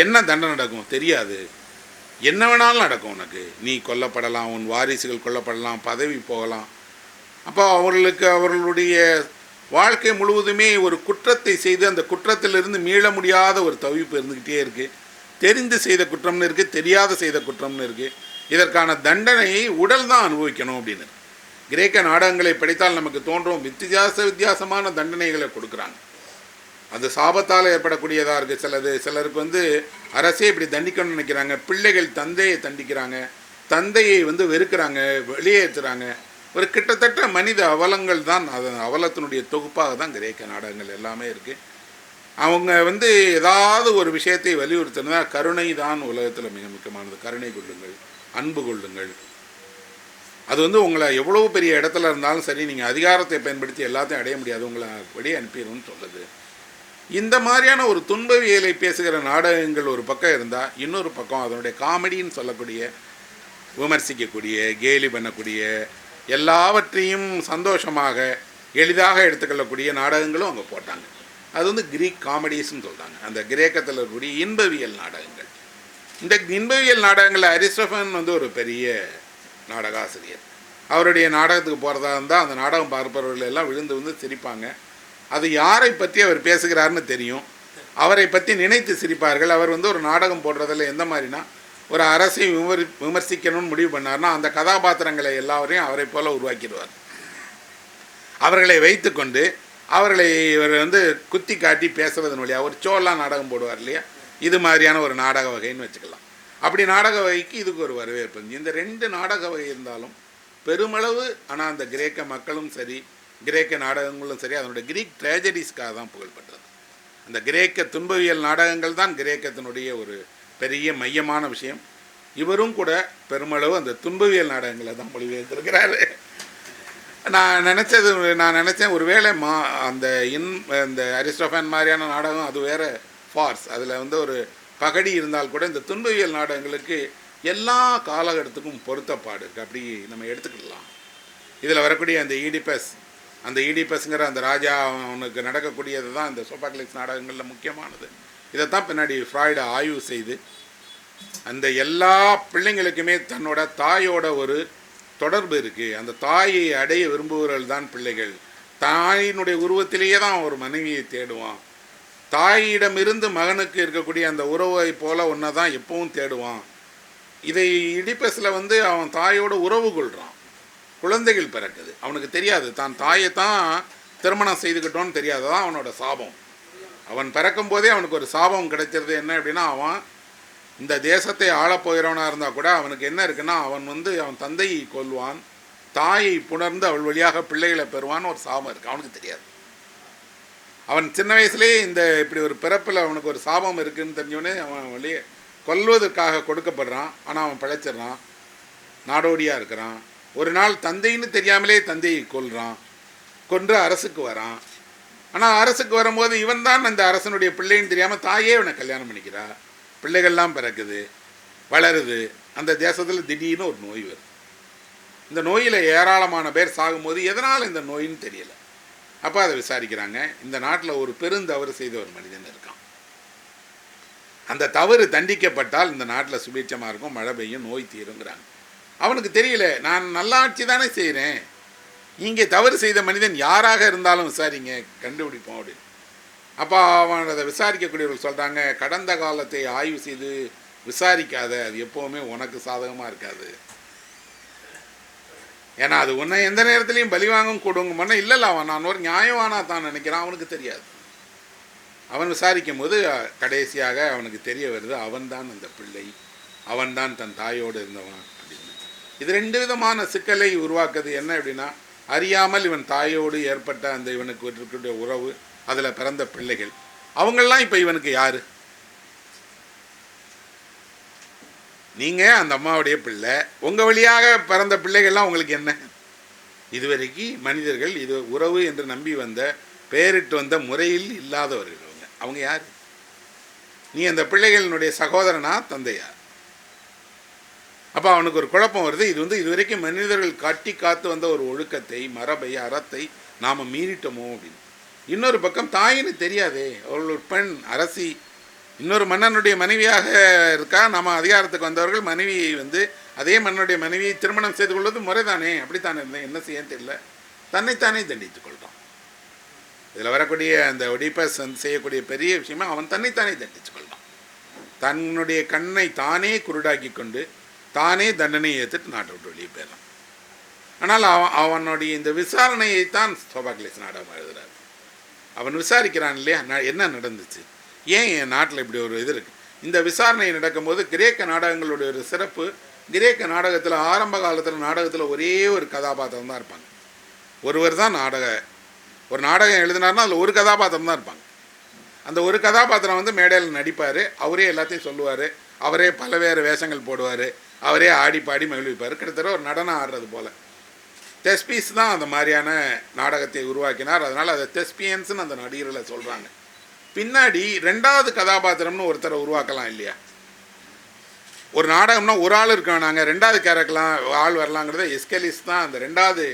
என்ன தண்டனை நடக்கும் தெரியாது, என்ன வேணாலும் நடக்கும். உனக்கு நீ கொல்லப்படலாம், உன் வாரிசுகள் கொல்லப்படலாம், பதவி போகலாம். அப்போ அவர்களுடைய வாழ்க்கை முழுவதுமே ஒரு குற்றத்தை செய்து அந்த குற்றத்திலிருந்து மீள முடியாத ஒரு தவிப்பு இருந்துக்கிட்டே இருக்குது. தெரிந்து செய்த குற்றம்னு இருக்குது, தெரியாத செய்த குற்றம்னு இருக்குது. இதற்கான தண்டனையை உடல் தான் அனுபவிக்கணும் அப்படின்னு. கிரேக்க நாடகங்களை படித்தால் நமக்கு தோன்றும் வித்தியாசமான தண்டனைகளை கொடுக்குறாங்க. அது சாபத்தால் ஏற்படக்கூடியதாக இருக்குது. சிலருக்கு அரசே இப்படி தண்டிக்கணும்னு நினைக்கிறாங்க. பிள்ளைகள் தந்தையை தண்டிக்கிறாங்க, தந்தையை வெறுக்கிறாங்க, வெளியேற்றுறாங்க. ஒரு கிட்டத்தட்ட மனித அவலங்கள் தான், அது அவலத்தினுடைய தொகுப்பாக தான் கிரேக்க நாடகங்கள் எல்லாமே இருக்குது. அவங்க ஏதாவது ஒரு விஷயத்தை வலியுறுத்தினா கருணை தான் உலகத்தில் மிக முக்கியமானது. கருணை கொள்ளுங்கள், அன்பு கொள்ளுங்கள். அது உங்களை எவ்வளோ பெரிய இடத்துல இருந்தாலும் சரி, நீங்கள் அதிகாரத்தை பயன்படுத்தி எல்லாத்தையும் அடைய முடியாது, உங்களை வெளியே அனுப்பிடணும்னு சொல்லுது. இந்த மாதிரியான ஒரு துன்பவியலை பேசுகிற நாடகங்கள் ஒரு பக்கம் இருந்தால், இன்னொரு பக்கம் அதனுடைய காமெடின்னு சொல்லக்கூடிய, விமர்சிக்கக்கூடிய, கேலி பண்ணக்கூடிய, எல்லாவற்றையும் சந்தோஷமாக எளிதாக எடுத்துக்கொள்ளக்கூடிய நாடகங்களும் அவங்க போட்டாங்க. அது கிரீக் காமெடிஸ்ன்னு சொல்கிறாங்க. அந்த கிரேக்கத்தில் இருக்கக்கூடிய இன்பவியல் நாடகங்கள். இந்த இன்பவியல் நாடகங்களில் அரிஸ்டோஃபன் ஒரு பெரிய நாடகாசிரியர். அவருடைய நாடகத்துக்கு போகிறதா இருந்தால் அந்த நாடகம் பார்ப்பவர்கள் எல்லாம் விழுந்து சிரிப்பாங்க. அது யாரை பற்றி அவர் பேசுகிறாருன்னு தெரியும், அவரை பற்றி நினைத்து சிரிப்பார்கள். அவர் ஒரு நாடகம் போடுறதில் எந்த மாதிரினா, ஒரு அரசை விமர்சிக்கணும்னு முடிவு பண்ணார்னா அந்த கதாபாத்திரங்களை எல்லாரையும் அவரை போல் உருவாக்கிடுவார். அவர்களை வைத்து கொண்டு அவர்களை இவர் குத்தி காட்டி பேசுவதன் வழியாக ஒரு சோழலாம் நாடகம் போடுவார் இல்லையா, இது மாதிரியான ஒரு நாடக வகைன்னு வச்சுக்கலாம். அப்படி நாடக வகைக்கு இதுக்கு ஒரு வரவேற்பு. இந்த ரெண்டு நாடக வகை இருந்தாலும் பெருமளவு, ஆனால் அந்த கிரேக்க மக்களும் சரி, கிரேக்க நாடகங்களும் சரி, அதனுடைய கிரீக் ட்ராஜடிஸ்க்காக தான் புகழ்பெற்றது. அந்த கிரேக்க துன்பவியல் நாடகங்கள் தான் கிரேக்கத்தினுடைய ஒரு பெரிய மையமான விஷயம். இவரும் கூட பெருமளவு அந்த துன்பவியல் நாடகங்களை தான் மொழிபெயர்த்திருக்கிறாரு. நான் நினச்சேன் ஒருவேளை அந்த அரிஸ்டோஃபன் மாதிரியான நாடகம் அது வேறு ஃபார்ஸ், அதில் ஒரு பகடி இருந்தால் கூட இந்த துன்பவியல் நாடகங்களுக்கு எல்லா காலகட்டத்துக்கும் பொருத்தப்பாடு இருக்குது. அப்படி நம்ம எடுத்துக்கலாம். இதில் வரக்கூடிய அந்த ஈடிபஸ்ங்கிற அந்த ராஜா அவனுக்கு நடக்கக்கூடியது தான் இந்த சோபாக்லிஸ் நாடகங்களில் முக்கியமானது. இதைத்தான் பின்னாடி ஃப்ராய்டு ஆய்வு செய்து அந்த எல்லா பிள்ளைங்களுக்குமே தன்னோட தாயோட ஒரு தொடர்பு இருக்குது, அந்த தாயை அடைய விரும்புபவர்கள் தான் பிள்ளைகள். தாயினுடைய உருவத்திலேயே தான் ஒரு மனைவியை தேடுவான். தாயிடமிருந்து மகனுக்கு இருக்கக்கூடிய அந்த உறவை போல் ஒன்றை தான் எப்பவும் தேடுவான். இதை இடிப்பஸில் அவன் தாயோட உறவு கொள்கிறான். குழந்தைகள் பிறக்குது, அவனுக்கு தெரியாது தான் தாயை தான் திருமணம் செய்துக்கிட்டோன்னு தெரியாது, தான் அவனோட சாபம். அவன் பிறக்கும் போதே அவனுக்கு ஒரு சாபம் கிடைச்சிருது. என்ன அப்படின்னா, அவன் இந்த தேசத்தை ஆளப்போகிறவனாக இருந்தால் கூட அவனுக்கு என்ன இருக்குன்னா, அவன் அவன் தந்தையை கொல்வான், தாயை புணர்ந்து அவள் வழியாக பிள்ளைகளை பெறுவான்னு ஒரு சாபம் இருக்குது. அவனுக்கு தெரியாது. அவன் சின்ன வயசுலேயே இப்படி ஒரு பிறப்பில் அவனுக்கு ஒரு சாபம் இருக்குதுன்னு தெரிஞ்சோடனே அவன் வழியே கொல்வதற்காக கொடுக்கப்படுறான். ஆனால் அவன் பிழைச்சிட்றான், நாடோடியாக இருக்கிறான். ஒரு நாள் தந்தைன்னு தெரியாமலே தந்தையை கொல்றான், கொன்று அரசுக்கு வரான். ஆனால் அரசுக்கு வரும்போது இவன் தான் அந்த அரசனுடைய பிள்ளைன்னு தெரியாமல் தாயே இவனை கல்யாணம் பண்ணிக்கிறா. பிள்ளைகள்லாம் பிறக்குது, வளருது. அந்த தேசத்தில் திடீர்னு ஒரு நோய் வருது. இந்த நோயில் ஏராளமான பேர் சாகும்போது எதனால் இந்த நோயின்னு தெரியலை. அப்போ அதை விசாரிக்கிறாங்க. இந்த நாட்டில் ஒரு பெருந்தவறு செய்த ஒரு மனிதன் இருக்கான். அந்த தவறு தண்டிக்கப்பட்டால் இந்த நாட்டில் சுபீட்சமாக இருக்கும், மழை பெய்யும், நோய் தீருங்கிறாங்க. அவனுக்கு தெரியல, நான் நல்லாட்சி தானே செய்கிறேன், இங்கே தவறு செய்த மனிதன் யாராக இருந்தாலும் விசாரிங்க, கண்டுபிடிப்போம் அப்படின்னு. அப்போ அவன் அதை விசாரிக்கக்கூடியவர்கள் சொல்கிறாங்க, கடந்த காலத்தை ஆய்வு செய்து விசாரிக்காத, அது எப்போவுமே உனக்கு சாதகமாக இருக்காது. ஏன்னா அது உன்னை எந்த நேரத்துலையும் பலிவாங்கும் கொடுங்க. இல்லை அவன் நான் ஒரு நியாயவானா தான் நினைக்கிறான், அவனுக்கு தெரியாது. அவன் விசாரிக்கும் போது கடைசியாக அவனுக்கு தெரிய வருது, அவன்தான் அந்த பிள்ளை, அவன்தான் தன் தாயோடு இருந்தவன் அப்படின்னு. இது ரெண்டு விதமான சிக்கலை உருவாக்குது. என்ன அப்படின்னா, அறியாமல் இவன் தாயோடு ஏற்பட்ட அந்த இவனுக்கு இருக்கக்கூடிய உறவு, அதில் பிறந்த பிள்ளைகள், அவங்கெல்லாம் இப்போ இவனுக்கு யார்? நீங்கள் அந்த அம்மாவுடைய பிள்ளை, உங்கள் வழியாக பிறந்த பிள்ளைகள்லாம் உங்களுக்கு என்ன? இதுவரைக்கும் மனிதர்கள் இது உறவு என்று நம்பி வந்த, பெயரிட்டு வந்த முறையில் இல்லாதவர்கள் அவங்க யார்? நீ அந்த பிள்ளைகளினுடைய சகோதரனா தந்தையா? அப்போ அவனுக்கு ஒரு குழப்பம் வருது. இதுவரைக்கும் மனிதர்கள் காட்டி காத்து வந்த ஒரு ஒழுக்கத்தை, மரபை, அறத்தை நாம் மீறிட்டோமோ அப்படின்னு. இன்னொரு பக்கம் தாயின்னு தெரியாதே, அவள் ஒரு பெண் அரசி, இன்னொரு மன்னனுடைய மனைவியாக இருக்கா. நம்ம அதிகாரத்துக்கு வந்தவர்கள் மனைவியை அதே மன்னனுடைய மனைவியை திருமணம் செய்து கொள்வது முறைதானே? அப்படித்தானே இருந்தேன், என்ன செய்ய தெரியல, தன்னைத்தானே தண்டித்துக் கொள்கிறான். இதில் வரக்கூடிய அந்த ஒடிபஸ் செய்யக்கூடிய பெரிய விஷயமா அவன் தன்னைத்தானே தண்டித்துக் கொள்கிறான். தன்னுடைய கண்ணை தானே குருடாக்கி கொண்டு தானே தண்டனையை ஏற்றுட்டு நாட்டை விட்டு வெளியே போயிடறான். ஆனால் அவனுடைய இந்த விசாரணையைத்தான் சோபாக்லேஸ் நாடகம் எழுதுகிறார். அவன் விசாரிக்கிறான் இல்லையா, என்ன நடந்துச்சு, ஏன் என் நாட்டில் இப்படி ஒரு இது இருக்குது. இந்த விசாரணை நடக்கும்போது கிரேக்க நாடகங்களுடைய ஒரு சிறப்பு, கிரேக்க நாடகத்தில் ஆரம்ப காலத்தில் நாடகத்தில் ஒரே ஒரு கதாபாத்திரம் தான் இருப்பாங்க. ஒருவர் தான் ஒரு நாடகம் எழுதினார்னா அதில் ஒரு கதாபாத்திரம் தான் இருப்பாங்க. அந்த ஒரு கதாபாத்திரம் மேடையில் நடிப்பார், அவரே எல்லாத்தையும் சொல்லுவார், அவரே பலவேறு வேஷங்கள் போடுவார், அவரே ஆடி பாடி மகிழ்விப்பார். கிட்டத்தட்ட ஒரு நடனம் ஆடுறது போல். தெஸ்பீஸ் தான் அந்த மாதிரியான நாடகத்தை உருவாக்கினார். அதனால் அதை தெஸ்பியன்ஸ்னு அந்த நடிகர்களை சொல்கிறாங்க. பின்னாடி ரெண்டாவது கதாபாத்திரம்னு ஒருத்தரை உருவாக்கலாம் இல்லையா? ஒரு நாடகம்னா ஒரு ஆள் இருக்க வேணாங்க, ரெண்டாவது ஆள் வரலாங்கிறத எஸ்கெலிஸ் தான் அந்த ரெண்டாவது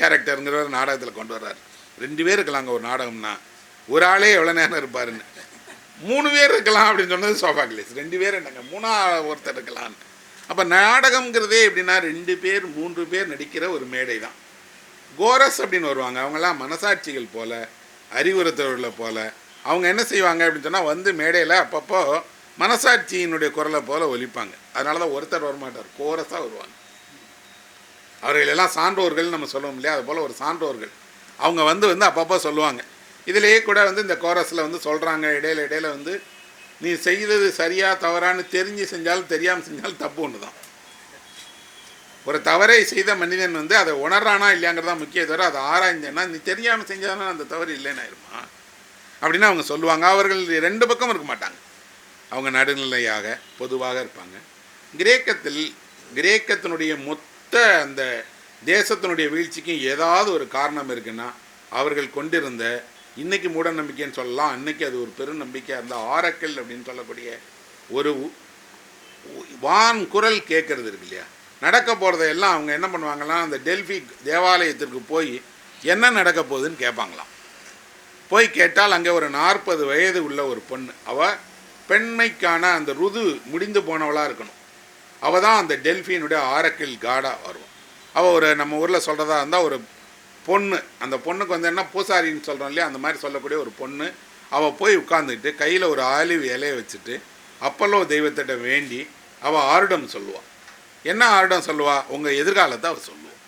கேரக்டருங்கிற ஒரு நாடகத்தில் கொண்டு வர்றாரு. 2 பேர் இருக்கலாங்க ஒரு நாடகம்னா, ஒரு ஆளே எவ்வளோ நேரம் இருப்பாருன்னு. 3 பேர் இருக்கலாம் அப்படின்னு சொன்னது சோபாக்லேஸ். 2 பேர் என்னங்க, 3ஆவது ஒருத்தர் இருக்கலான்னு. அப்போ நாடகம்ங்கிறதே எப்படின்னா 2 பேர் 3 பேர் நடிக்கிற ஒரு மேடை தான். கோரஸ் அப்படின்னு வருவாங்க, அவங்கெல்லாம் மனசாட்சிகள் போல, அறிவுறுத்தவர்களை போல. அவங்க என்ன செய்வாங்க அப்படின்னு சொன்னால் மேடையில் அப்பப்போ மனசாட்சியினுடைய குரலை போல ஒலிப்பாங்க. அதனால தான் ஒருத்தர் வரமாட்டார், கோரஸாக வருவாங்க. அவர்கள் எல்லாம் சான்றோர்கள் நம்ம சொல்லுவோம் இல்லையா, அது போல் ஒரு சான்றோர்கள். அவங்க அப்பப்போ சொல்லுவாங்க. இதிலேயே கூட இந்த கோரஸில் சொல்கிறாங்க, இடையில நீ செய்தது சரியா தவறான்னு தெரிஞ்சு செஞ்சாலும் தெரியாமல் செஞ்சாலும் தப்பு ஒன்று தான். ஒரு தவறை செய்த மனிதன் அதை உணர்றானா இல்லையாங்கிறதான் முக்கிய தவிர அதை ஆராய்ஞ்சேன்னா நீ தெரியாமல் செஞ்சாலும் அந்த தவறு இல்லைன்னு ஆயிருமா அப்படின்னு அவங்க சொல்லுவாங்க. அவர்கள் 2 பக்கம் இருக்க மாட்டாங்க, அவங்க நடுநிலையாக பொதுவாக இருப்பாங்க. கிரேக்கத்தினுடைய மொத்த அந்த தேசத்தினுடைய வீழ்ச்சிக்கும் ஏதாவது ஒரு காரணம் இருக்குன்னா அவர்கள் கொண்டிருந்த, இன்றைக்கி மூட நம்பிக்கைன்னு சொல்லலாம், அன்றைக்கி அது ஒரு பெரும் நம்பிக்கையாக இருந்த ஆரக்கல் அப்படின்னு சொல்லக்கூடிய ஒரு வான் குரல் கேட்குறது இருக்கு இல்லையா. நடக்க போகிறதையெல்லாம் அவங்க என்ன பண்ணுவாங்களாம், அந்த டெல்ஃபி தேவாலயத்திற்கு போய் என்ன நடக்க போகுதுன்னு கேட்பாங்களாம். போய் கேட்டால் அங்கே ஒரு 40 வயது உள்ள ஒரு பொண்ணு, அவள் பெண்மைக்கான அந்த ருது முடிந்து போனவளாக இருக்கணும். அவள் தான் அந்த டெல்ஃபியினுடைய ஆரக்கில் காடாக வருவான். அவள் நம்ம ஊரில் சொல்கிறதா இருந்தால் ஒரு பொண்ணு, அந்த பொண்ணுக்கு என்ன பூசாரின்னு சொல்கிறோம் இல்லையா, அந்த மாதிரி சொல்லக்கூடிய ஒரு பொண்ணு. அவள் போய் உட்காந்துக்கிட்டு கையில் ஒரு ஆலிவ் இலையை வச்சுட்டு அப்பல்லோ தெய்வத்திட்ட வேண்டி அவள் ஆருடம் சொல்லுவாள். என்ன ஆருடம் சொல்லுவா? உங்கள் எதிர்காலத்தை அவள் சொல்லுவாள்.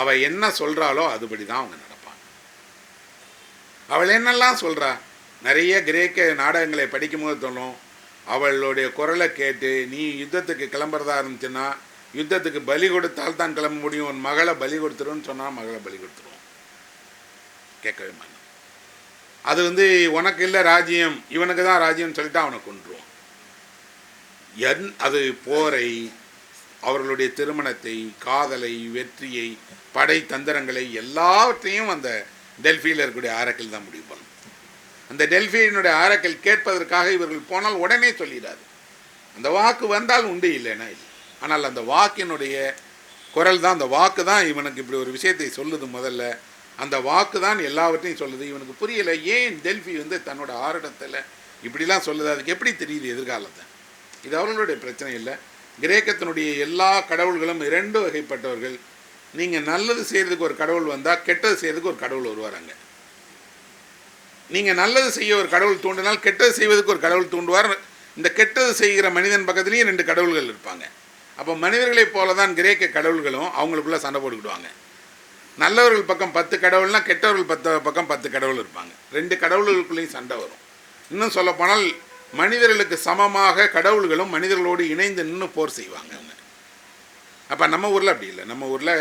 அவள் என்ன சொல்கிறாளோ அதுபடி தான் அவங்க நடப்பாங்க. அவள் என்னெல்லாம் சொல்கிறா, நிறைய கிரேக்க நாடகங்களை படிக்கும்போது தோணும், அவளுடைய குரலை கேட்டு நீ யுத்தத்துக்கு கிளம்புறதா இருந்துச்சுன்னா யுத்தத்துக்கு பலி கொடுத்தால் தான் கிளம்ப முடியும், உன் மகளை பலி கொடுத்துருன்னு சொன்னால் மகளை பலி கொடுத்துருவோம். கேட்கவே மாட்டோம். அது உனக்கு இல்லை ராஜ்யம், இவனுக்கு தான் ராஜ்யம்னு சொல்லிட்டு அவனை கொன்றுவான். அது போரை, அவர்களுடைய திருமணத்தை, காதலை, வெற்றியை, படை தந்திரங்களை எல்லாவற்றையும் அந்த டெல்ஃபியில் இருக்கக்கூடிய ஆரக்கில் தான் முடிவு பண்ணும். அந்த டெல்ஃபியினுடைய ஆரக்கில் கேட்பதற்காக இவர்கள் போனால் உடனே சொல்லிடாது. அந்த வாக்கு வந்தால் உண்டு, இல்லைன்னா இல்லை. ஆனால் அந்த வாக்கினுடைய குரல் தான், அந்த வாக்கு தான் இவனுக்கு இப்படி ஒரு விஷயத்தை சொல்லுது. முதல்ல அந்த வாக்கு தான் எல்லாவற்றையும் சொல்லுது. இவனுக்கு புரியலை, ஏன் டெல்ஃபி தன்னோட ஆரிடத்தில் இப்படிலாம் சொல்லுது, அதுக்கு எப்படி தெரியுது எதிர்காலத்தை. இது அவர்களுடைய பிரச்சனை இல்லை. கிரேக்கத்தினுடைய எல்லா கடவுள்களும் 2 வகைப்பட்டவர்கள். நீங்கள் நல்லது செய்கிறதுக்கு ஒரு கடவுள் வந்தால் கெட்டது செய்கிறதுக்கு ஒரு கடவுள் வருவாங்க. நீங்கள் நல்லது செய்ய ஒரு கடவுள் தூண்டினால் கெட்டது செய்வதற்கு ஒரு கடவுள் தூண்டுவார். இந்த கெட்டது செய்கிற மனிதன் பக்கத்துலேயும் 2 கடவுள்கள் இருப்பாங்க. அப்போ மனிதர்களைப் போல தான் கிரேக்க கடவுள்களும் அவங்களுக்குள்ளே சண்டை போட்டுக்கிடுவாங்க. நல்லவர்கள் பக்கம் 10 கடவுள்னால் கெட்டவர்கள் பக்கம் 10 கடவுள் இருப்பாங்க. 2 கடவுள்களுக்குள்ளேயும் சண்டை வரும். இன்னும் சொல்லப்போனால் மனிதர்களுக்கு சமமாக கடவுள்களும் மனிதர்களோடு இணைந்து நின்று போர் செய்வாங்க. அப்போ நம்ம ஊரில் அப்படி இல்லை. நம்ம ஊரில்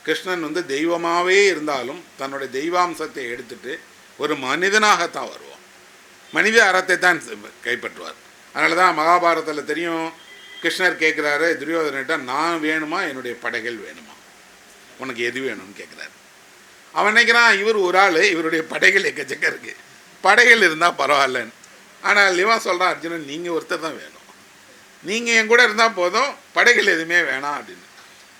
கிருஷ்ணன் வந்து தெய்வமாகவே இருந்தாலும் தன்னுடைய தெய்வாம்சத்தை எடுத்துட்டு ஒரு மனிதனாகத்தான் வருவான். மனித அறத்தை தான் கைப்பற்றுவார். அதனால தான் மகாபாரதத்தில் தெரியும், கிருஷ்ணர் கேட்குறாரு துரியோதனிட்ட, நான் வேணுமா என்னுடைய படைகள் வேணுமா, உனக்கு எது வேணும்னு கேட்குறாரு. அவன் நினைக்கிறான் இவர் ஒரு ஆள், இவருடைய படைகள் எக்கச்சக்க இருக்குது, படைகள் இருந்தால் பரவாயில்லன்னு. ஆனால் இவன் சொல்கிறான், அர்ஜுனன் நீங்கள் ஒருத்தர் தான் வேணும், நீங்கள் என் கூட இருந்தால் போதும், படைகள் எதுவுமே வேணாம் அப்படின்னு.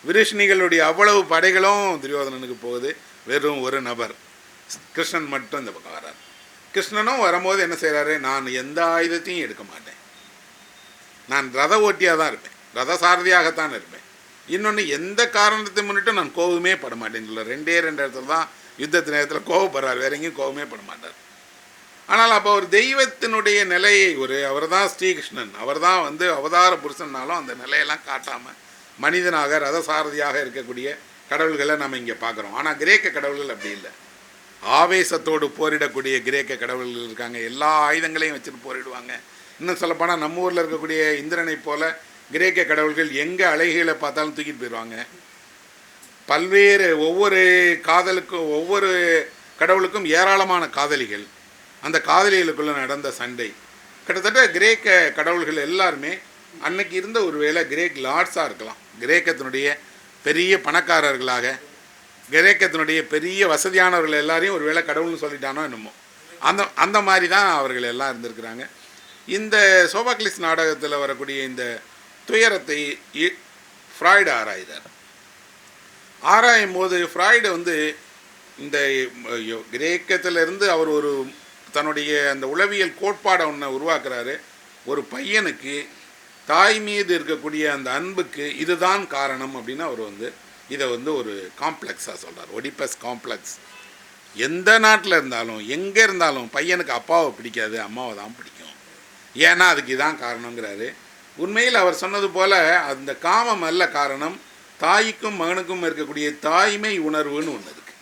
விருஷ்ணிகளுடைய அவ்வளவு படைகளும் துரியோதனனுக்கு போகுது, வெறும் ஒரு நபர் கிருஷ்ணன் மட்டும் இந்த பக்கம் வர்றார். கிருஷ்ணனும் வரும்போது என்ன செய்கிறாரு, நான் எந்த ஆயுதத்தையும் எடுக்க மாட்டேன், நான் ரத ஓட்டியாக தான் இருப்பேன், ரத சாரதியாகத்தான் இருப்பேன், இன்னொன்று எந்த காரணத்தை முன்னிட்டு நான் கோபமே பட மாட்டேன்னு சொல்ல. ரெண்டு இடத்துல தான் யுத்தத்து நேரத்தில் கோவப்படுறார், வேற எங்கேயும் கோபமே பட மாட்டார். ஆனால் அப்போ ஒரு தெய்வத்தினுடைய நிலையை, அவர் தான் ஸ்ரீகிருஷ்ணன், அவர் தான் வந்து அவதார புருஷன்னாலும் அந்த நிலையெல்லாம் காட்டாமல் மனிதனாக ரதசாரதியாக இருக்கக்கூடிய கடவுள்களை நம்ம இங்கே பார்க்குறோம். ஆனால் கிரேக்க கடவுள்கள் அப்படி இல்லை. ஆவேசத்தோடு போரிடக்கூடிய கிரேக்க கடவுள்கள் இருக்காங்க, எல்லா ஆயுதங்களையும் வச்சுட்டு போரிடுவாங்க. இன்னும் சொல்லப்போனால் நம்ம ஊரில் இருக்கக்கூடிய இந்திரனை போல கிரேக்க கடவுள்கள் எங்கே அழகிகளை பார்த்தாலும் தூக்கிட்டு போயிடுவாங்க. பல்வேறு ஒவ்வொரு காதலுக்கும் ஒவ்வொரு கடவுளுக்கும் ஏராளமான காதலிகள், அந்த காதலிகளுக்குள்ளே நடந்த சண்டை. கிட்டத்தட்ட கிரேக்க கடவுள்கள் எல்லாருமே அன்னைக்கு இருந்த ஒரு வேளை கிரேக் லார்ட்ஸாக இருக்கலாம், கிரேக்கத்தினுடைய பெரிய பணக்காரர்களாக, கிரேக்கத்தினுடைய பெரிய வசதியானவர்கள் எல்லாரையும் ஒரு வேளை கடவுள்னு சொல்லிட்டானோ என்னமோ, அந்த மாதிரி தான் அவர்கள் எல்லாம் இருந்திருக்கிறாங்க. இந்த சோபாக்லிஸ் நாடகத்தில் வரக்கூடிய இந்த துயரத்தை ஃப்ராய்டு ஆராய்கிறார். ஆராயும் போது ஃப்ராய்டு வந்து இந்த கிரேக்கத்திலிருந்து அவர் ஒரு தன்னுடைய அந்த உளவியல் கோட்பாடை ஒன்று உருவாக்குறாரு. ஒரு பையனுக்கு தாய் மீது இருக்கக்கூடிய அந்த அன்புக்கு இதுதான் காரணம் அப்படின்னு அவர் வந்து இதை வந்து ஒரு காம்ப்ளெக்ஸாக சொல்கிறார், ஒடிபஸ் காம்ப்ளெக்ஸ். எந்த நாட்டில் இருந்தாலும் எங்கே இருந்தாலும் பையனுக்கு அப்பாவை பிடிக்காது, அம்மாவை தான் பிடிக்கும், ஏன்னா அதுக்கு இதான் காரணங்கிறாரு. உண்மையில் அவர் சொன்னது போல் அந்த காமம் அல்ல காரணம், தாய்க்கும் மகனுக்கும் இருக்கக்கூடிய தாய்மை உணர்வுன்னு ஒன்று இருக்குது.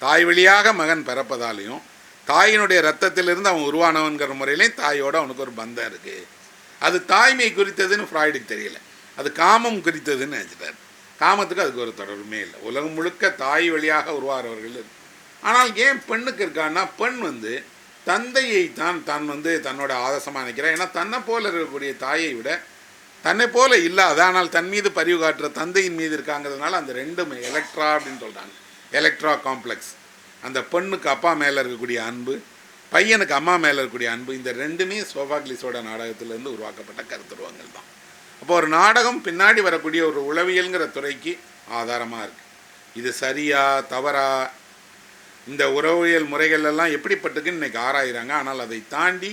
தாய் வழியாக மகன் பிறப்பதாலையும் தாயினுடைய ரத்தத்திலிருந்து அவன் உருவானவன்கிற முறையிலையும் தாயோடு அவனுக்கு ஒரு பந்தம் இருக்குது. அது தாய்மை குறித்ததுன்னு ஃப்ராய்டுக்கு தெரியல, அது காமம் குறித்ததுன்னு நினச்சிட்டார். காமத்துக்கு அதுக்கு ஒரு தொடர்புமே இல்லை. உலகம் முழுக்க தாய் வழியாக உருவாகிறவர்கள். ஆனால் ஏன் பெண்ணுக்கு இருக்கான்னா, பெண் வந்து தந்தையை தான் வந்து தன்னோட ஆதர்சமாக நினைக்கிறான். ஏன்னா தன்னை போல இருக்கக்கூடிய தாயை விட தன்னை போல இல்லாத ஆனால் தன் மீது பரிவு காட்டுற தந்தையின் மீது இருக்காங்கிறதுனால அந்த ரெண்டுமே எலக்ட்ரா அப்படின்னு சொல்கிறாங்க, எலக்ட்ரா காம்ப்ளெக்ஸ். அந்த பெண்ணுக்கு அப்பா மேலே இருக்கக்கூடிய அன்பு, பையனுக்கு அம்மா மேலே இருக்கக்கூடிய அன்பு, இந்த ரெண்டுமே சோபாக்லிஸோட நாடகத்திலேருந்து உருவாக்கப்பட்ட கருத்துருவங்கள் தான். அப்போ ஒரு நாடகம் பின்னாடி வரக்கூடிய ஒரு உளவியல்ங்கிற துறைக்கு ஆதாரமாக இருக்குது. இது சரியா தவறா, இந்த உறவியல் முறைகள் எல்லாம் எப்படிப்பட்டதுன்னு இன்றைக்கி ஆராயிறாங்க. ஆனால் அதை தாண்டி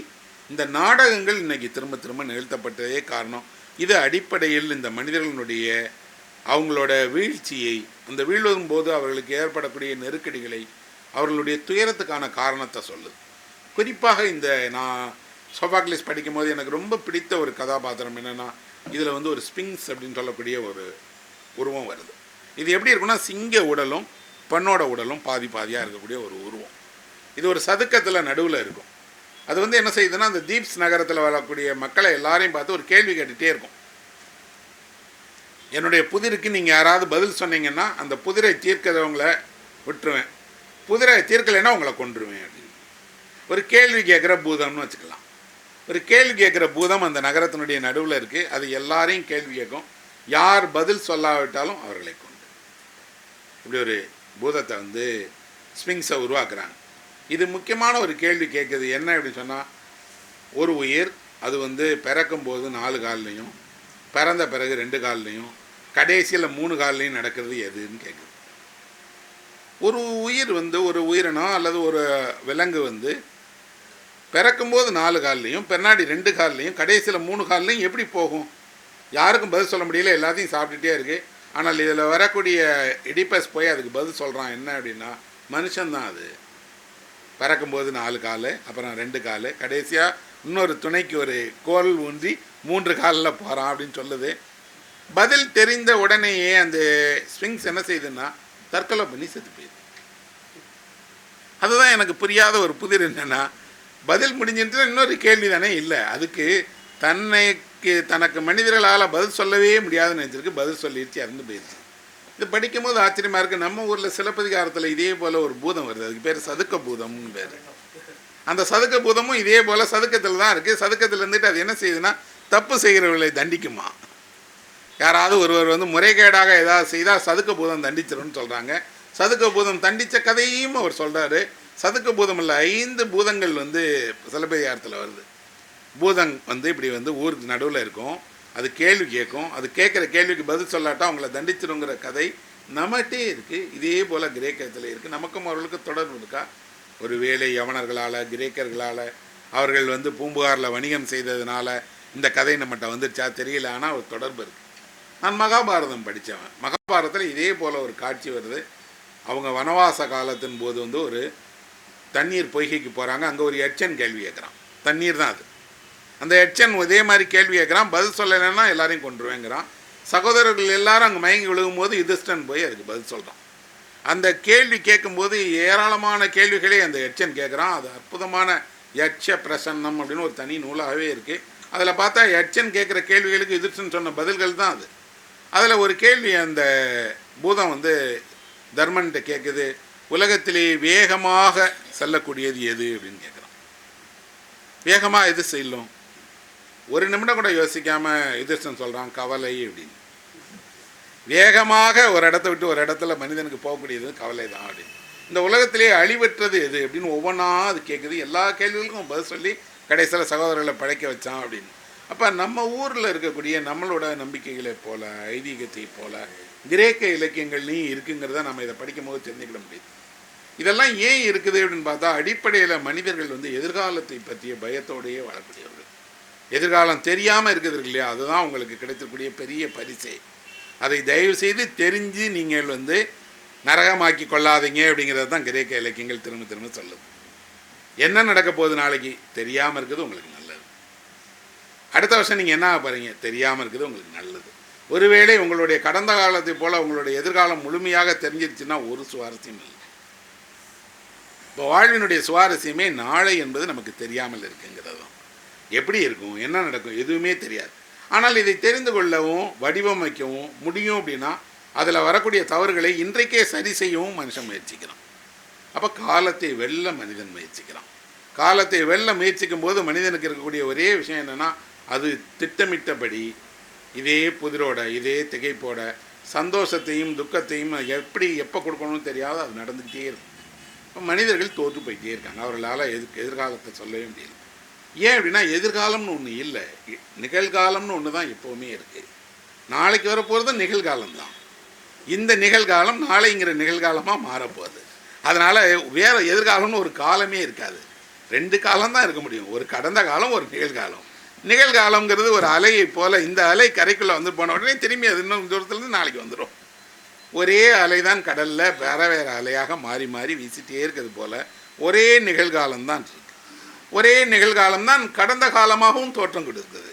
இந்த நாடகங்கள் இன்றைக்கி திரும்ப திரும்ப நிகழ்த்தப்பட்டதே காரணம். இது அடிப்படையில் இந்த மனிதர்களுடைய அவங்களோட வீழ்ச்சியை, அந்த வீழ்வதும் போது அவர்களுக்கு ஏற்படக்கூடிய நெருக்கடிகளை, அவர்களுடைய துயரத்துக்கான காரணத்தை சொல்லுது. குறிப்பாக இந்த நான் சோபாக்லிஸ் படிக்கும் போது எனக்கு ரொம்ப பிடித்த ஒரு கதாபாத்திரம் என்னென்னா, இதில் வந்து ஒரு ஸ்பிங்ஸ் அப்படின்னு சொல்லக்கூடிய ஒரு உருவம் வருது. இது எப்படி இருக்குன்னா, சிங்க உடலும் பெண்ணோட உடலும் பாதி பாதியாக இருக்கக்கூடிய ஒரு உருவம். இது ஒரு சதுக்கத்தில் நடுவில் இருக்கும். அது வந்து என்ன செய்யுதுன்னா, அந்த தீப்ஸ் நகரத்தில் வரக்கூடிய மக்களை எல்லாரையும் பார்த்து ஒரு கேள்வி கேட்டுகிட்டே இருக்கும். என்னுடைய புதிருக்கு நீங்கள் யாராவது பதில் சொன்னீங்கன்னா அந்த புதிரை தீர்க்கிறவங்கள விட்டுருவேன், புதிரை தீர்க்கலைன்னா உங்களை கொண்டுருவேன் அப்படின்னு. ஒரு கேள்வி கேட்குற பூதம்னு வச்சுக்கலாம். ஒரு கேள்வி கேட்குற பூதம் அந்த நகரத்தினுடைய நடுவில் இருக்குது. அது எல்லாரையும் கேள்வி கேட்கும், யார் பதில் சொல்லாவிட்டாலும் அவர்களை கொண்டு. இப்படி ஒரு பூதத்தை வந்து ஸ்பிங்ஸை உருவாக்குறாங்க. இது முக்கியமான ஒரு கேள்வி கேட்குது. என்ன அப்படின்னு சொன்னால், ஒரு உயிர் அது வந்து பிறக்கும்போது 4 கால்லையும், பிறந்த பிறகு 2 கால்லையும், கடைசியில் 3 கால்லையும் நடக்கிறது எதுன்னு கேட்குது. ஒரு உயிர் வந்து ஒரு உயிரினம் அல்லது ஒரு விலங்கு வந்து பிறக்கும்போது 4 கால்லையும், பின்னாடி 2 கால்லையும், கடைசியில் 3 கால்லையும் எப்படி போகும்? யாருக்கும் பதில் சொல்ல முடியல, எல்லாத்தையும் சாப்பிட்டுட்டே இருக்குது. ஆனால் இதில் வரக்கூடிய எடிபஸ் போய் அதுக்கு பதில் சொல்கிறான். என்ன அப்படின்னா, மனுஷன்தான் அது. பிறக்கும்போது 4 கால், அப்புறம் 2 கால், கடைசியாக இன்னொரு துணைக்கு ஒரு கோல் ஊன்றி 3 காலில் போகிறான் அப்படின்னு சொல்லுது. பதில் தெரிந்த உடனேயே அந்த ஸ்பிங்ஸ் என்ன செய்யுதுன்னா, தற்கொலை பண்ணி செத்து போயிடுது. அதுதான் எனக்கு புரியாத ஒரு புதிர். என்னென்னா, பதில் முடிஞ்சுட்டு இன்னொரு கேள்வி தானே இல்லை, அதுக்கு தனக்கு மனிதர்களால் பதில் சொல்லவே முடியாதுன்னு நினச்சிருக்கு, பதில் சொல்லிடுச்சு, இறந்து போயிடுச்சு. இது படிக்கும்போது ஆச்சரியமாக இருக்குது. நம்ம ஊரில் சிலப்பதிகாரத்தில் இதே போல் ஒரு பூதம் வருது, அதுக்கு பேர் சதுக்க பூதம்னு பேர். அந்த சதுக்க பூதமும் இதே போல் சதுக்கத்தில் தான் இருக்குது. சதுக்கத்தில் இருந்துட்டு அது என்ன செய்யுதுன்னா தப்பு செய்கிறவர்களை தண்டிக்குமா. யாராவது ஒருவர் வந்து முறைகேடாக ஏதாவது செய்தால் சதுக்க பூதம் தண்டிச்சிரும்னு சொல்கிறாங்க. சதுக்க பூதம் தண்டித்த கதையும் அவர் சொல்கிறாரு. சதுக்க பூதம் இல்லை, 5 பூதங்கள் வந்து சிலப்பதிகாரத்தில் வருது. பூதம் வந்து இப்படி வந்து ஊருக்கு நடுவில் இருக்கும், அது கேள்வி கேட்கும், அது கேட்குற கேள்விக்கு பதில் சொல்லாட்டா அவங்கள தண்டிச்சிருங்கிற கதை நம்மகிட்டே இருக்குது. இதே போல் கிரேக்கத்தில் இருக்குது. நமக்கும் அவர்களுக்கு தொடர்பு இருக்கா? ஒரு வேளை யவனர்களால் கிரேக்கர்களால் அவர்கள் வந்து பூம்புகாரில் வணிகம் செய்ததுனால இந்த கதை நம்மகிட்ட வந்துருச்சா தெரியல. ஆனால் ஒரு தொடர்பு இருக்குது. நான் மகாபாரதம் படித்தவன். மகாபாரதத்தில் இதே போல் ஒரு காட்சி வருது. அவங்க வனவாச காலத்தின் போது வந்து ஒரு தண்ணீர் பொய்கைக்கு போகிறாங்க. அங்கே ஒரு எச்சன் கேள்வி கேட்குறான். தண்ணீர் தான் அது. அந்த எச்சன் இதே மாதிரி கேள்வி கேட்குறான். பதில் சொல்லலைன்னா எல்லாரையும் கொண்டுருவேங்கிறான். சகோதரர்கள் எல்லாரும் அங்கே மயங்கி விழுகும் போது யுதிஷ்டன் போய் அதுக்கு பதில் சொல்கிறான். அந்த கேள்வி கேட்கும்போது ஏராளமான கேள்விகளே அந்த எச்சன் கேட்குறான். அது அற்புதமான யட்ச பிரசன்னம் அப்படின்னு ஒரு தனி நூலாகவே இருக்குது. அதில் பார்த்தா எச்சன் கேட்குற கேள்விகளுக்கு யுதிஷ்டன் சொன்ன பதில்கள் தான் அது. அதில் ஒரு கேள்வி அந்த பூதம் வந்து தர்மன்கிட்ட கேட்குது, உலகத்திலே வேகமாக செல்லக்கூடியது எது அப்படின்னு கேட்குறான். வேகமாக எது செல்லும்? ஒரு நிமிடம் கூட யோசிக்காமல் யுதிஷ்டன் சொல்கிறான் கவலை அப்படின்னு. வேகமாக ஒரு இடத்த விட்டு ஒரு இடத்துல மனிதனுக்கு போகக்கூடியது கவலை தான் அப்படின்னு. இந்த உலகத்திலே அழிவற்றது எது அப்படின்னு ஒவ்வொன்றா அது கேட்குது. எல்லா கேள்விகளுக்கும் பதில் சொல்லி கடைசியில் சகோதரர்களை பழைக்க வச்சான் அப்படின்னு. அப்போ நம்ம ஊரில் இருக்கக்கூடிய நம்மளோட நம்பிக்கைகளை போல் ஐதீகத்தை போல் கிரேக்க இலக்கியங்கள்லையும் இருக்குங்கிறத நம்ம இதை படிக்கும் போது தெரிஞ்சுக்கிட முடியுது. இதெல்லாம் ஏன் இருக்குது அப்படின்னு பார்த்தா அடிப்படையில் மனிதர்கள் வந்து எதிர்காலத்தை பற்றிய பயத்தோடையே வாழக்கூடியவர்கள். எதிர்காலம் தெரியாமல் இருக்குது இல்லையா, அதுதான் உங்களுக்கு கிடைக்கக்கூடிய பெரிய பரிசே. அதை தயவு செய்து தெரிஞ்சு நீங்கள் வந்து நரகமாக்கி கொள்ளாதீங்க அப்படிங்கிறது தான் கிரேக்க இலக்கியங்கள் திரும்ப திரும்ப சொல்லுது. என்ன நடக்க போகுது நாளைக்கு தெரியாமல் இருக்குது உங்களுக்கு நல்லது. அடுத்த வருஷம் நீங்கள் என்ன ஆக போகிறீங்க தெரியாமல் இருக்குது உங்களுக்கு நல்லது. ஒருவேளை உங்களுடைய கடந்த காலத்தை போல் உங்களுடைய எதிர்காலம் முழுமையாக தெரிஞ்சிருச்சுன்னா ஒரு சுவாரஸ்யம் இல்லை. இப்போ வாழ்வினுடைய சுவாரஸ்யமே நாளை என்பது நமக்கு தெரியாமல் இருக்குங்கிறது தான். எப்படி இருக்கும், என்ன நடக்கும், எதுவுமே தெரியாது. ஆனால் இதை தெரிந்து கொள்ளவும் வடிவமைக்கவும் முடியும் அப்படின்னா அதில் வரக்கூடிய தவறுகளை இன்றைக்கே சரி செய்யவும் மனுஷன் முயற்சிக்கிறான். அப்போ காலத்தை வெல்ல மனிதன் முயற்சிக்கிறான். காலத்தை வெல்ல முயற்சிக்கும் போது மனிதனுக்கு இருக்கக்கூடிய ஒரே விஷயம் என்னென்னா அது திட்டமிட்டபடி இதே புதிரோட இதே திகைப்போட சந்தோஷத்தையும் துக்கத்தையும் எப்படி எப்போ கொடுக்கணும்னு தெரியாத அது நடந்துக்கிட்டே இருக்கும். இப்போ மனிதர்கள் தோற்று போயிட்டே இருக்காங்க. அவர்களால் எதிர்காலத்தை சொல்லவே முடியல. ஏன் அப்படின்னா எதிர்காலம்னு ஒன்று இல்லை, நிகழ்காலம்னு ஒன்று தான் எப்போவுமே இருக்குது. நாளைக்கு வரப்போகிறது நிகழ்காலம்தான். இந்த நிகழ்காலம் நாளைங்கிற நிகழ்காலமாக மாறப்போகுது. அதனால் வேறு எதிர்காலம்னு ஒரு காலமே இருக்காது. 2 காலம்தான் இருக்க முடியும், ஒரு கடந்த காலம் ஒரு நிகழ்காலம். நிகழ்காலங்கிறது ஒரு அலையை போல் இந்த அலை கரைக்குள்ளே வந்து போன உடனே திரும்பி அது இன்னும் தூரத்துலேருந்து நாளைக்கு வந்துடும். ஒரே அலை தான் கடலில் வேறு வேறு அலையாக மாறி மாறி வீசிட்டே இருக்கிறது போல் ஒரே நிகழ்காலம்தான் இருக்குது. ஒரே நிகழ்காலம்தான் கடந்த காலமாகவும் தோற்றம் கொடுக்குது.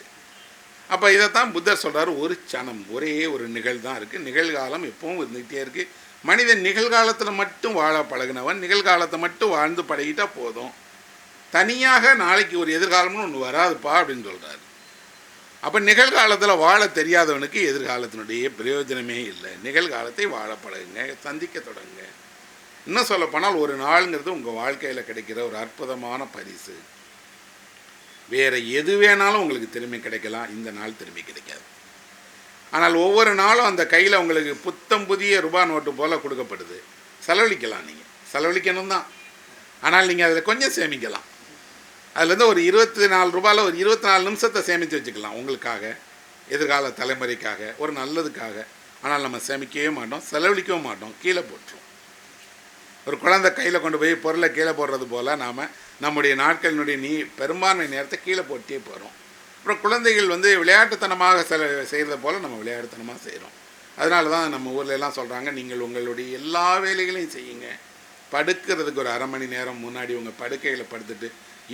அப்போ இதைத்தான் புத்தர் சொல்கிறார், ஒரு சனம் ஒரே ஒரு நிகழ்தான் இருக்குது, நிகழ்காலம் எப்பவும் இருந்துகிட்டே இருக்குது. மனிதன் நிகழ்காலத்தில் மட்டும் வாழ பழகினவன் நிகழ்காலத்தை மட்டும் வாழ்ந்து பழகிட்டால் போதும், தனியாக நாளைக்கு ஒரு எதிர்காலம்னு ஒன்று வராதுப்பா அப்படின்னு சொல்கிறார். அப்போ நிகழ்காலத்தில் வாழ தெரியாதவனுக்கு எதிர்காலத்தினுடைய பிரயோஜனமே இல்லை. நிகழ்காலத்தை வாழ பழகுங்க, சந்திக்க தொடங்குங்க. இன்னும் சொல்லப்போனால் ஒரு நாளுங்கிறது உங்கள் வாழ்க்கையில் கிடைக்கிற ஒரு அற்புதமான பரிசு. வேறு எது வேணாலும் உங்களுக்கு திரும்பி கிடைக்கலாம், இந்த நாள் திரும்பி கிடைக்காது. ஆனால் ஒவ்வொரு நாளும் அந்த கையில் உங்களுக்கு புத்தம் புதிய ரூபாய் நோட்டு போல் கொடுக்கப்படுது. செலவழிக்கலாம், நீங்கள் செலவழிக்கணும் தான். ஆனால் நீங்கள் அதில் கொஞ்சம் சேமிக்கலாம். அதுலேருந்து ஒரு 24 ரூபாயில் ஒரு 24 நிமிஷத்தை சேமித்து வச்சுக்கலாம் உங்களுக்காக, எதிர்கால தலைமுறைக்காக, ஒரு நல்லதுக்காக. ஆனால் நம்ம சேமிக்கவே மாட்டோம், செலவழிக்கவும் மாட்டோம், கீழே போட்டுருவோம். ஒரு குழந்தை கையில் கொண்டு போய் பொருளை கீழே போடுறது போல் நாம் நம்முடைய நாட்களினுடைய பெரும்பான்மை நேரத்தை கீழே போட்டே போகிறோம். அப்புறம் குழந்தைகள் வந்து விளையாட்டுத்தனமாக செய்கிறத போல் நம்ம விளையாட்டுத்தனமாக செய்கிறோம். அதனால தான் நம்ம ஊரில் எல்லாம் சொல்கிறாங்க, நீங்கள் உங்களுடைய எல்லா வேலைகளையும் செய்யுங்க, படுக்கிறதுக்கு ஒரு 1/2 மணி நேரம் முன்னாடி உங்கள் படுக்கையில் படுத்துட்டு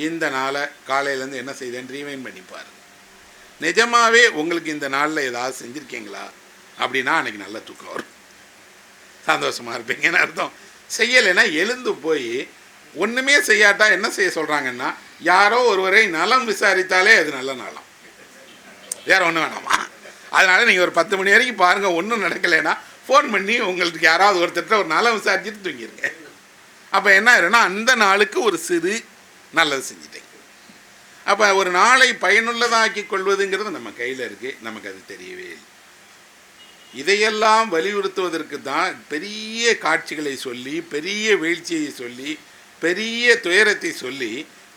இந்த நாளை காலையிலேருந்து என்ன செய்தேன்னு ரீவைண்ட் பண்ணி பாருங்கள். நிஜமாகவே உங்களுக்கு இந்த நாளில் ஏதாவது செஞ்சுருக்கீங்களா அப்படின்னா அன்றைக்கி நல்ல தூக்கம் வரும், சந்தோஷமாக இருப்பீங்கன்னு அர்த்தம். செய்யலைன்னா எழுந்து போய் ஒன்றுமே செய்யாட்டா என்ன செய்ய சொல்கிறாங்கன்னா, யாரோ ஒருவரை நலம் விசாரித்தாலே அது நல்ல நாளாம், வேறு ஒன்றும் வேணாமா. அதனால் நீங்கள் ஒரு 10 மணி வரைக்கும் பாருங்கள், ஒன்றும் நடக்கலைன்னா ஃபோன் பண்ணி உங்களுக்கு யாராவது ஒருத்தர் ஒரு நலம் விசாரிச்சுட்டு தூங்கிடுங்க. அப்போ என்ன ஆயிருன்னா அந்த நாளுக்கு ஒரு சிறு நல்லது செஞ்சுட்டேங்க. அப்போ ஒரு நாளை பயனுள்ளதாக்கி கொள்வதுங்கிறது நம்ம கையில் இருக்குது, நமக்கு அது தெரியவே இல்லை. இதையெல்லாம் வலியுறுத்துவதற்கு தான் பெரிய காட்சிகளை சொல்லி, பெரிய வீழ்ச்சியை சொல்லி, பெரிய துயரத்தை சொல்லி,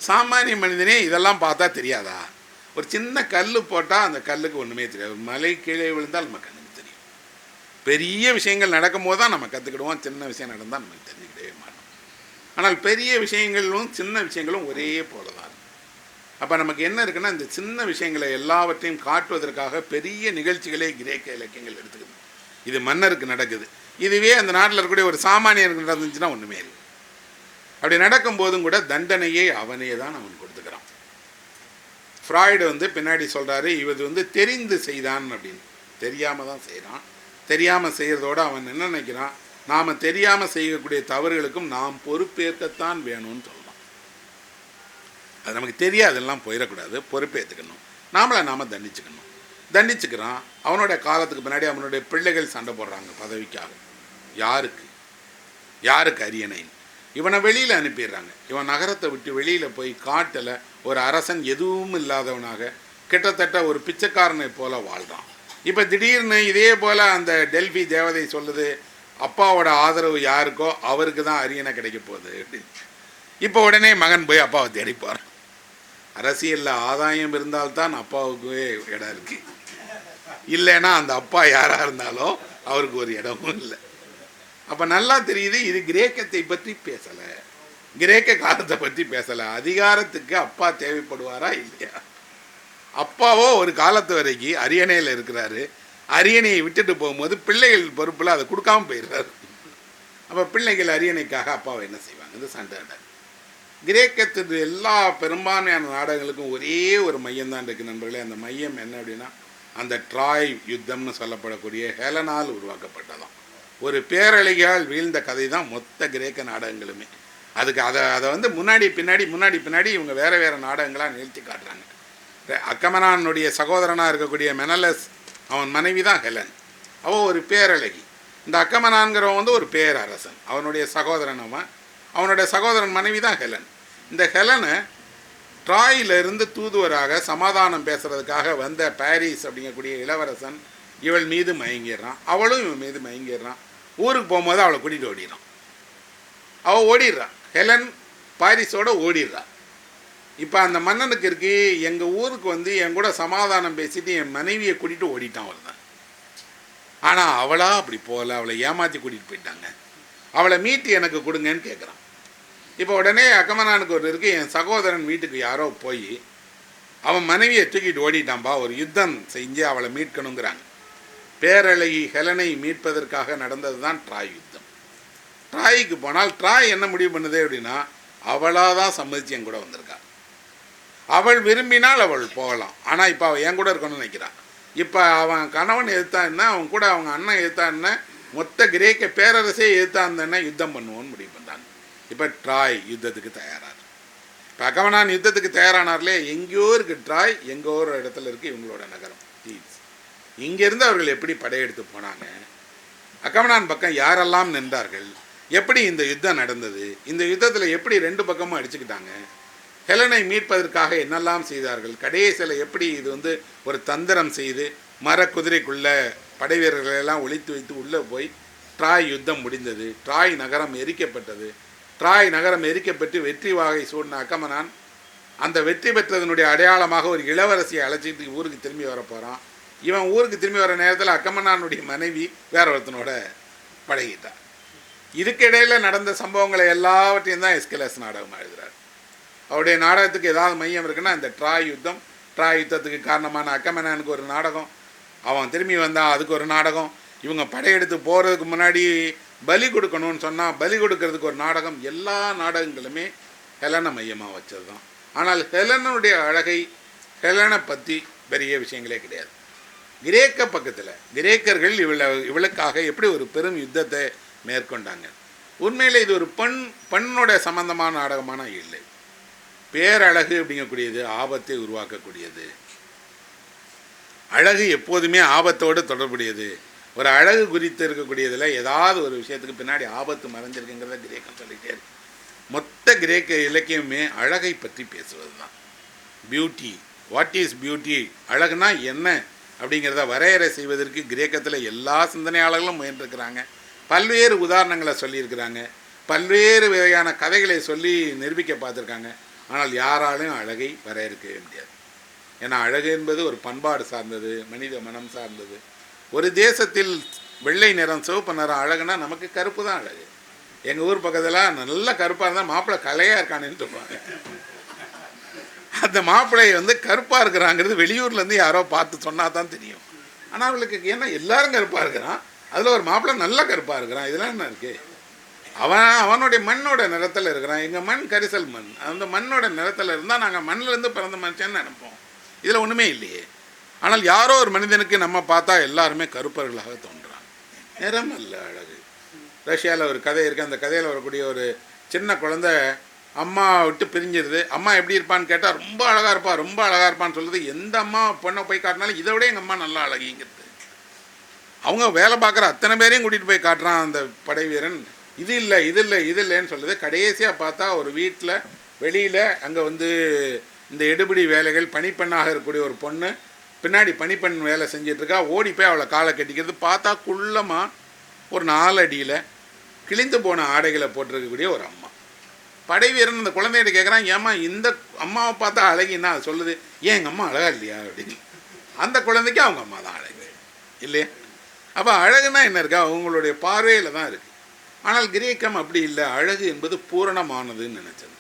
சாமானிய மனிதனே இதெல்லாம் பார்த்தா தெரியாதா? ஒரு சின்ன கல் போட்டால் அந்த கல்லுக்கு ஒன்றுமே தெரியாது. ஒரு மலை கீழே விழுந்தால் நம்ம கண்ணுக்கு தெரியும். பெரிய விஷயங்கள் நடக்கும் போது தான் நம்ம கற்றுக்கிடுவோம், சின்ன விஷயம் நடந்தால் நமக்கு தெரிஞ்சுக்கிடவே மாட்டோம். ஆனால் பெரிய விஷயங்களும் சின்ன விஷயங்களும் ஒரே போல தான். அப்போ நமக்கு என்ன இருக்குன்னா, இந்த சின்ன விஷயங்களை எல்லாவற்றையும் காட்டுவதற்காக பெரிய நிகழ்ச்சிகளே கிரேக்க இலக்கியங்கள் எடுத்துக்குது. இது மன்னருக்கு நடக்குது. இதுவே அந்த நாட்டில் இருக்கக்கூடிய ஒரு சாமானியருக்கு நடந்துச்சுன்னா ஒன்றுமே இல்லை. அப்படி நடக்கும்போதும் கூட தண்டனையை அவனே தான் அவன் கொடுத்துக்கிறான். ஃப்ராய்டு பின்னாடி சொல்கிறாரு, இது தெரிந்து செய்தான் அப்படின்னு. தெரியாமல் தான் செய்கிறான். தெரியாமல் செய்கிறதோடு அவன் என்ன நினைக்கிறான், நாம் தெரியாமல் செய்யக்கூடிய தவறுகளுக்கும் நாம் பொறுப்பேற்கத்தான் வேணும்னு சொல்கிறான். அது நமக்கு தெரியாதெல்லாம் போயிடக்கூடாது, பொறுப்பேற்றுக்கணும், நாம் தண்டிச்சுக்கிறான். அவனுடைய காலத்துக்கு பின்னாடி அவனுடைய பிள்ளைகள் சண்டை போடுறாங்க பதவிக்காக. யாருக்கு அரியணை? இவனை வெளியில் அனுப்பிடுறாங்க. இவன் நகரத்தை விட்டு வெளியில் போய் காட்டில் ஒரு அரசன் எதுவும் இல்லாதவனாக கிட்டத்தட்ட ஒரு பிச்சைக்காரனை போல வாழ்கிறான். இப்போ திடீர்னு இதே போல் அந்த டெல்பி தேவதை சொல்லுது, அப்பாவோட ஆதரவு யாருக்கோ அவருக்கு தான் அரியணை கிடைக்க போகுது அப்படின்னு. இப்போ உடனே மகன் போய் அப்பாவை தேடி போகிறான். அரசியலில் ஆதாயம் இருந்தால்தான் அப்பாவுக்கு இடம் இருக்குது, இல்லைன்னா அந்த அப்பா யாராக இருந்தாலும் அவருக்கு ஒரு இடமும் இல்லை. அப்போ நல்லா தெரியுது, இது கிரேக்கத்தை பற்றி பேசலை, கிரேக்க காலத்தை பற்றி பேசலை. அதிகாரத்துக்கு அப்பா தேவைப்படுவாரா இல்லையா? அப்பாவோ ஒரு காலத்து வரைக்கும் அரியணையில் இருக்கிறாரு. அரியணையை விட்டுட்டு போகும்போது பிள்ளைகள் பொறுப்பில் அதை கொடுக்காம போயிடுறாரு. அப்போ பிள்ளைகள் அரியணைக்காக அப்பாவை என்ன செய்வாங்க? இது சண்டை. கிரேக்கத்து எல்லா பெரும்பான்மையான நாடகங்களுக்கும் ஒரே ஒரு மையம் தான் இருக்குது நண்பர்களே. அந்த மையம் என்ன அப்படின்னா, அந்த ட்ராய் யுத்தம்னு சொல்லப்படக்கூடிய ஹெலனால் உருவாக்கப்பட்டதான். ஒரு பேரழகியால் வீழ்ந்த கதை தான் மொத்த கிரேக்க நாடகங்களுமே. அதுக்கு அதை முன்னாடி பின்னாடி இவங்க வேறு நாடகங்களாக நிகழ்த்தி காட்டுறாங்க. அக்கமனானுடைய சகோதரனாக இருக்கக்கூடிய மெனலஸ், அவன் மனைவி தான் ஹெலன். அவன் ஒரு பேரழகி. இந்த அக்கமனான்கிறவன் ஒரு பேரரசன். அவனுடைய சகோதரன் அவனுடைய சகோதரன் மனைவி தான் ஹெலன். இந்த ஹெலனை ட்ராயிலிருந்து தூதுவராக சமாதானம் பேசுகிறதுக்காக வந்த பாரிஸ் அப்படிங்கக்கூடிய இளவரசன் இவள் மீது மயங்கிடுறான். அவளும் இவன் மீது மயங்கிடுறான். ஊருக்கு போகும்போது அவளை கூட்டிகிட்டு ஓடிடுறான். அவள் ஓடிடுறான். ஹெலன் பாரிஸோடு ஓடிடுறான். இப்போ அந்த மன்னனுக்கு இருக்கு, எங்கள் ஊருக்கு என் கூட சமாதானம் பேசிட்டு என் மனைவியை கூட்டிகிட்டு ஓடிட்டான் அவள் தான். ஆனால் அவளா அப்படி போகல, அவளை ஏமாற்றி கூட்டிகிட்டு போயிட்டாங்க. அவளை மீட்டு எனக்கு கொடுங்கன்னு கேட்குறான். இப்போ உடனே அக்கமனானுக்கு ஒரு இருக்குது, என் சகோதரன் வீட்டுக்கு யாரோ போய் அவன் மனைவியை தூக்கிட்டு ஓடிட்டான்பா, ஒரு யுத்தம் செஞ்சு அவளை மீட்கணுங்கிறாங்க. பேரழகி ஹெலனை மீட்பதற்காக நடந்தது தான் ட்ராய் யுத்தம். ட்ராய்க்கு போனால் ட்ராய் என்ன முடிவு பண்ணுது அப்படின்னா, அவளாக தான் சம்மதிச்சு என் கூட வந்திருக்கா. அவள் விரும்பினால் அவள் போகலாம். ஆனால் இப்போ அவள் என் கூட இருக்கணும்னு நினைக்கிறான். இப்போ அவன் கணவன் எதிர்த்தான் என்ன, அவன் கூட அவங்க அண்ணன் எதிர்த்தான் என்ன, மொத்த கிரேக்க பேரரசே எதிர்த்தாந்தன்னா யுத்தம் பண்ணுவோன்னு முடிவு பண்ணாங்க. இப்போ ட்ராய் யுத்தத்துக்கு தயாரார். இப்போ அக்கமனான் யுத்தத்துக்கு தயாரானார்லே, எங்கேயோ இருக்குது ட்ராய், எங்கோ ஒரு இடத்துல இருக்குது இவங்களோட நகரம் தீப்ஸ். இங்கேருந்து அவர்கள் எப்படி படையெடுத்து போனாங்க, அக்கமனான் பக்கம் யாரெல்லாம் நின்றார்கள், எப்படி இந்த யுத்தம் நடந்தது, இந்த யுத்தத்தில் எப்படி ரெண்டு பக்கமும் அடிச்சுக்கிட்டாங்க, ஹெலனை மீட்பதற்காக என்னெல்லாம் செய்தார்கள், கடைசியில் எப்படி இது ஒரு தந்திரம் செய்து மரக்குதிரைக்குள்ளே படை வீரர்களெல்லாம் ஒழித்து வைத்து உள்ளே போய் ட்ராய் யுத்தம் முடிந்தது. ட்ராய் நகரம் எரிக்கப்பட்டது. ட்ராய் நகரம் எரிக்கப்பட்டு வெற்றி வாகை சூடின அக்கமனான் அந்த வெற்றி பெற்றதனுடைய அடையாளமாக ஒரு இளவரசியை அழைச்சிட்டு ஊருக்கு திரும்பி வர போகிறான். இவன் ஊருக்கு திரும்பி வர நேரத்தில் அக்கமனானுடைய மனைவி வேற ஒருத்தனோட பழகிட்டார். இதுக்கிடையில் நடந்த சம்பவங்களை எல்லாவற்றையும் தான் எஸ்கேலஸ் நாடகமாக எழுதுகிறார். அவருடைய நாடகத்துக்கு ஏதாவது மையம் இருக்குன்னா இந்த ட்ராய் யுத்தம், ட்ராய் யுத்தத்துக்கு காரணமான அக்கமனானுக்கு ஒரு நாடகம், அவன் திரும்பி வந்தான் அதுக்கு ஒரு நாடகம், இவங்க படையெடுத்து போகிறதுக்கு முன்னாடி பலி கொடுக்கணும்னு சொன்னால் பலி கொடுக்கறதுக்கு ஒரு நாடகம். எல்லா நாடகங்களுமே ஹெலனை மையமாக வச்சது தான். ஆனால் ஹெலனுடைய அழகை, ஹெலனை பற்றி பெரிய விஷயங்களே கிடையாது. கிரேக்க பக்கத்தில் கிரேக்கர்கள் இவளுக்காக எப்படி ஒரு பெரும் யுத்தத்தை மேற்கொண்டாங்க. உண்மையில் இது ஒரு பெண்ணோட சம்பந்தமான நாடகமான இல்லை. பேரழகு அப்படிங்கக்கூடியது ஆபத்தை உருவாக்கக்கூடியது. அழகு எப்போதுமே ஆபத்தோடு தொடர்புடையது. ஒரு அழகு குறித்து இருக்கக்கூடியதில் ஏதாவது ஒரு விஷயத்துக்கு பின்னாடி ஆபத்து மறைஞ்சிருக்குங்கிறத கிரேக்கம் சொல்லிகிட்டே இருக்கு. மொத்த கிரேக்க இலக்கியமே அழகை பற்றி பேசுவது தான். பியூட்டி, வாட் இஸ் பியூட்டி, அழகுனா என்ன அப்படிங்கிறத வரையறை செய்வதற்கு கிரேக்கத்தில் எல்லா சிந்தனையாளர்களும் முயன்றிருக்கிறாங்க. பல்வேறு உதாரணங்களை சொல்லியிருக்கிறாங்க, பல்வேறு வகையான கதைகளை சொல்லி நிரூபிக்க பார்த்துருக்காங்க. ஆனால் யாராலும் அழகை வரையறுக்கவே முடியாது. ஏன்னா அழகு என்பது ஒரு பண்பாடு சார்ந்தது, மனித மனம் சார்ந்தது. ஒரு தேசத்தில் வெள்ளை நிறம் சிவப்பு நிறம் அழகுனா நமக்கு கருப்பு தான் அழகு. எங்கள் ஊர் பக்கத்தில் நல்ல கருப்பாக இருந்தால் மாப்பிள்ளை கலையாக இருக்கானேன்னு சொல்லுவாங்க. அந்த மாப்பிள்ளை கருப்பாக இருக்கிறாங்கிறது வெளியூர்லேருந்து யாரோ பார்த்து சொன்னால் தான் தெரியும். ஆனால் அவளுக்கு ஏன்னா எல்லாரும் கருப்பாக இருக்கிறான், அதில் ஒரு மாப்பிள்ளை நல்ல கருப்பாக இருக்கிறான், இதெல்லாம் என்ன இருக்குது? அவனுடைய மண்ணோட நிறத்தில் இருக்கிறான். எங்கள் மண் கரிசல் மண், அந்த மண்ணோட நிறத்தில் இருந்தால் நாங்கள் மண்ணிலேருந்து பிறந்த மனுஷன்னு நினைப்போம். இதில் ஒன்றுமே இல்லையே. ஆனால் யாரோ ஒரு மனிதனுக்கு நம்ம பார்த்தா எல்லாருமே கருப்பர்களாக தோன்றுறாங்க. நிறம் அல்ல அழகு. ரஷ்யாவில் ஒரு கதை இருக்குது. அந்த கதையில் வரக்கூடிய ஒரு சின்ன குழந்தை அம்மா விட்டு பிரிஞ்சிருது. அம்மா எப்படி இருப்பான்னு கேட்டால் ரொம்ப அழகாக இருப்பா, ரொம்ப அழகாக இருப்பான்னு சொல்லுது. எந்த அம்மா பொண்ணை போய் காட்டினாலும் இதை விட எங்கள் அம்மா நல்லா அழகிங்கிறது. அவங்க வேலை பார்க்குற அத்தனை பேரையும் கூட்டிகிட்டு போய் காட்டுறான் அந்த படை வீரன். இது இல்லை, இது இல்லை, இது இல்லைன்னு சொல்லுது. கடைசியாக பார்த்தா ஒரு வீட்டில் வெளியில் அங்கே இந்த எடுபிடி வேலைகள் பணிப்பெண்ணாக இருக்கக்கூடிய ஒரு பொண்ணு பின்னாடி பணிப்பெண் வேலை செஞ்சிட்ருக்கா. ஓடி போய் அவளை காலை கட்டிக்கிறது. பார்த்தா குள்ளமாக ஒரு 4 அடியில் கிழிந்து போன ஆடைகளை போட்டிருக்கக்கூடிய ஒரு அம்மா. படை வீரன் அந்த குழந்தைகிட்ட கேட்குறான், ஏம்மா இந்த அம்மாவை பார்த்தா அழகின்னா அது சொல்லுது, ஏன் எங்கள் அம்மா அழகா இல்லையா அப்படின்னு. அந்த குழந்தைக்கு அவங்க அம்மா தான் அழகு இல்லையா? அப்போ அழகுனா என்ன இருக்கா, அவங்களுடைய பார்வையில் தான் இருக்குது. ஆனால் கிரேக்கம் அப்படி இல்லை. அழகு என்பது பூரணமானதுன்னு நினச்சது,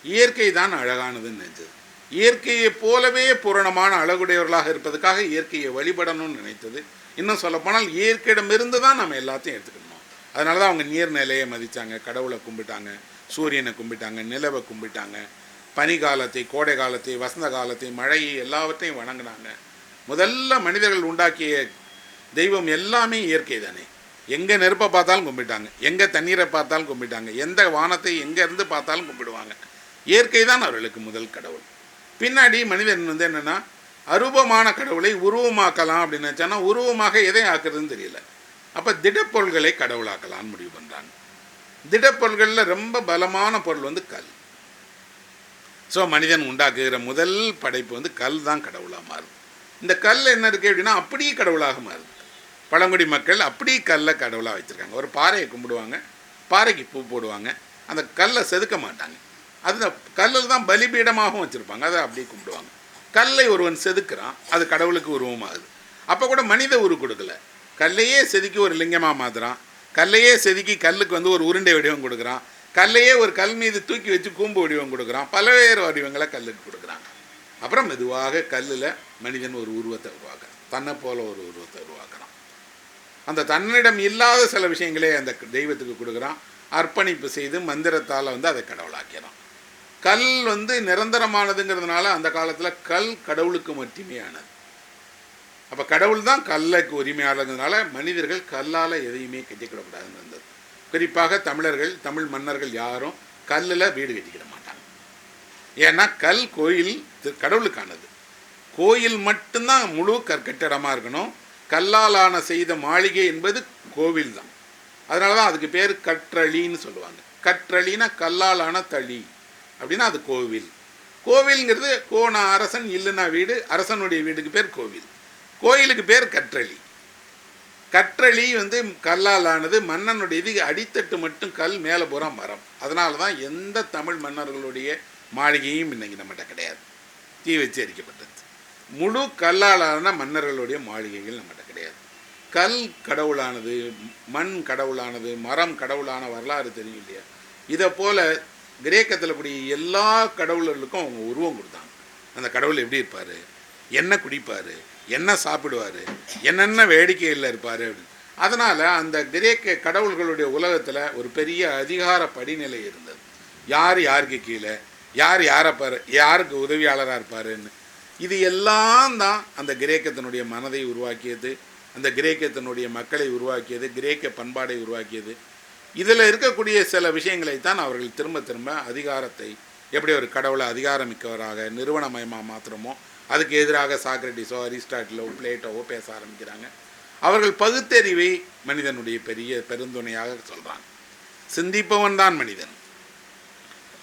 இயற்கை தான் அழகானதுன்னு நினச்சது. இயற்கையை போலவே பூரணமான அழகுடையவர்களாக இருப்பதுக்காக இயற்கையை வழிபடணும்னு நினைத்தது. இன்னும் சொல்லப்போனால் இயற்கையிடமிருந்து தான் நம்ம எல்லாத்தையும் எடுத்துக்கணும். அதனால தான் அவங்க நீர்நிலையை மதித்தாங்க, கடவுளை கும்பிட்டாங்க, சூரியனை கும்பிட்டாங்க, நிலவை கும்பிட்டாங்க, பனி காலத்தை, கோடை காலத்தை, வசந்த காலத்தை, மழையை எல்லாவற்றையும் வணங்கினாங்க. முதல்ல மனிதர்கள் உண்டாக்கிய தெய்வம் எல்லாமே இயற்கை தானே. எங்கே நெருப்பை பார்த்தாலும் கும்பிட்டாங்க, எங்கே தண்ணீரை பார்த்தாலும் கும்பிட்டாங்க, எந்த வானத்தை எங்கேருந்து பார்த்தாலும் கும்பிடுவாங்க. இயற்கை தான் அவர்களுக்கு முதல் கடவுள். பின்னாடி மனிதன் என்னென்னா அரூபமான கடவுளை உருவமாக்கலாம் அப்படின்னு நினச்சானா உருவமாக எதை ஆக்குறதுன்னு தெரியல. அப்போ திடப்பொருள்களை கடவுளாக்கலான்னு முடிவு பண்ணுறாங்க. திடப்பொருள்களில் ரொம்ப பலமான பொருள் கல். ஸோ மனிதன் உண்டாக்குகிற முதல் படைப்பு கல் தான் கடவுளாக மாறுது. இந்த கல் என்ன இருக்குது அப்படின்னா அப்படியே கடவுளாக மாறுது. பழங்குடி மக்கள் அப்படி கல்லை கடவுளாக வச்சுருக்காங்க. ஒரு பாறையை கும்பிடுவாங்க, பாறைக்கு பூ போடுவாங்க, அந்த கல்லை செதுக்க மாட்டாங்க. அது கல்லில் தான் பலிபீடமாகவும் வச்சுருப்பாங்க, அதை அப்படியே கும்பிடுவாங்க. கல்லை ஒருவன் செதுக்கிறான், அது கடவுளுக்கு உருவமாகுது. அப்போ கூட மனித உரு கொடுக்கல, கல்லையே செதுக்கி ஒரு லிங்கமாக மாற்றுறான், கல்லையே செதுக்கி கல்லுக்கு ஒரு உருண்டை வடிவம் கொடுக்குறான், கல்லையே ஒரு கல் மீது தூக்கி வச்சு கூம்பு வடிவம் கொடுக்குறான், பல்வேறு வடிவங்களை கல்லுக்கு கொடுக்குறாங்க. அப்புறம் மெதுவாக கல்லில் மனிதன் ஒரு உருவத்தை உருவாக்குறான், தன்னை போல ஒரு உருவத்தை உருவாக்குறான். அந்த தன்னிடம் இல்லாத சில விஷயங்களே அந்த தெய்வத்துக்கு கொடுக்குறான். அர்ப்பணிப்பு செய்து மந்திரத்தால் அதை கடவுளாக்கிறான். கல் நிரந்தரமானதுங்கிறதுனால அந்த காலத்தில் கல் கடவுளுக்கு மட்டுமே ஆனது. அப்போ கடவுள் தான் கல்லுக்கு உரிமையாளங்கிறதுனால மனிதர்கள் கல்லால் எதையுமே கட்டிக்கிடக்கூடாதுன்னு இருந்தது. குறிப்பாக தமிழர்கள், தமிழ் மன்னர்கள் யாரும் கல்லில் வீடு கட்டிக்கிட மாட்டாங்க. ஏன்னா கல் கோயில் கடவுளுக்கானது. கோயில் மட்டும்தான் முழு கற்கட்டடமாக இருக்கணும். கல்லாலான செய்த மாளிகை என்பது கோவில் தான். அதனால தான் அதுக்கு பேர் கற்றளின்னு சொல்லுவாங்க. கற்றளினா கல்லாலான தளி அப்படின்னா அது கோவில். கோவில்ங்கிறது கோனா அரசன், இல்லைனா வீடு, அரசனுடைய வீட்டுக்கு பேர் கோவில். கோயிலுக்கு பேர் கற்றளி. கற்றளி கல்லாலானது. மன்னனுடைய இது அடித்தட்டு மட்டும் கல், மேலே பூரா மரம். அதனால தான் எந்த தமிழ் மன்னர்களுடைய மாளிகையும் இன்னைக்கு நம்மகிட்ட கிடையாது, தீ வச்சு எரிக்கப்பட்டது. முழு கல்லாலான மன்னர்களுடைய மாளிகைகள் நம்மகிட்ட கிடையாது. கல் கடவுளானது, மண் கடவுளானது, மரம் கடவுளான வரலாறு தெரியும் இல்லையா? இதை போல் கிரேக்கத்தில் கூடிய எல்லா கடவுள்களுக்கும் அவங்க உருவம் கொடுத்தாங்க. அந்த கடவுள் எப்படி இருப்பார், என்ன குடிப்பார், என்ன சாப்பிடுவார், என்னென்ன வேடிக்கையில் இருப்பார் அப்படின்னு. அதனால் அந்த கிரேக்க கடவுள்களுடைய உலகத்தில் ஒரு பெரிய அதிகார படிநிலை இருந்தது. யார் யாருக்கு கீழே, யார் யாருக்கு உதவியாளராக இருப்பாருன்னு. இது எல்லாம் தான் அந்த கிரேக்கத்தினுடைய மனதை உருவாக்கியது, அந்த கிரேக்கத்தினுடைய மக்களை உருவாக்கியது, கிரேக்க பண்பாடை உருவாக்கியது. இதில் இருக்கக்கூடிய சில விஷயங்களை தான் அவர்கள் திரும்ப திரும்ப அதிகாரத்தை எப்படி ஒரு கடவுளை அதிகாரமிக்கவராக நிறுவனமயமாக மாத்திரமோ அதுக்கு எதிராக சாக்ரட்டிஸோ அரிஸ்டாட்டிலோ பிளேட்டோவோ பேச ஆரம்பிக்கிறாங்க. அவர்கள் பகுத்தறிவை மனிதனுடைய பெரிய பெருந்துணையாக சொல்கிறாங்க. சிந்திப்பவன் தான் மனிதன்.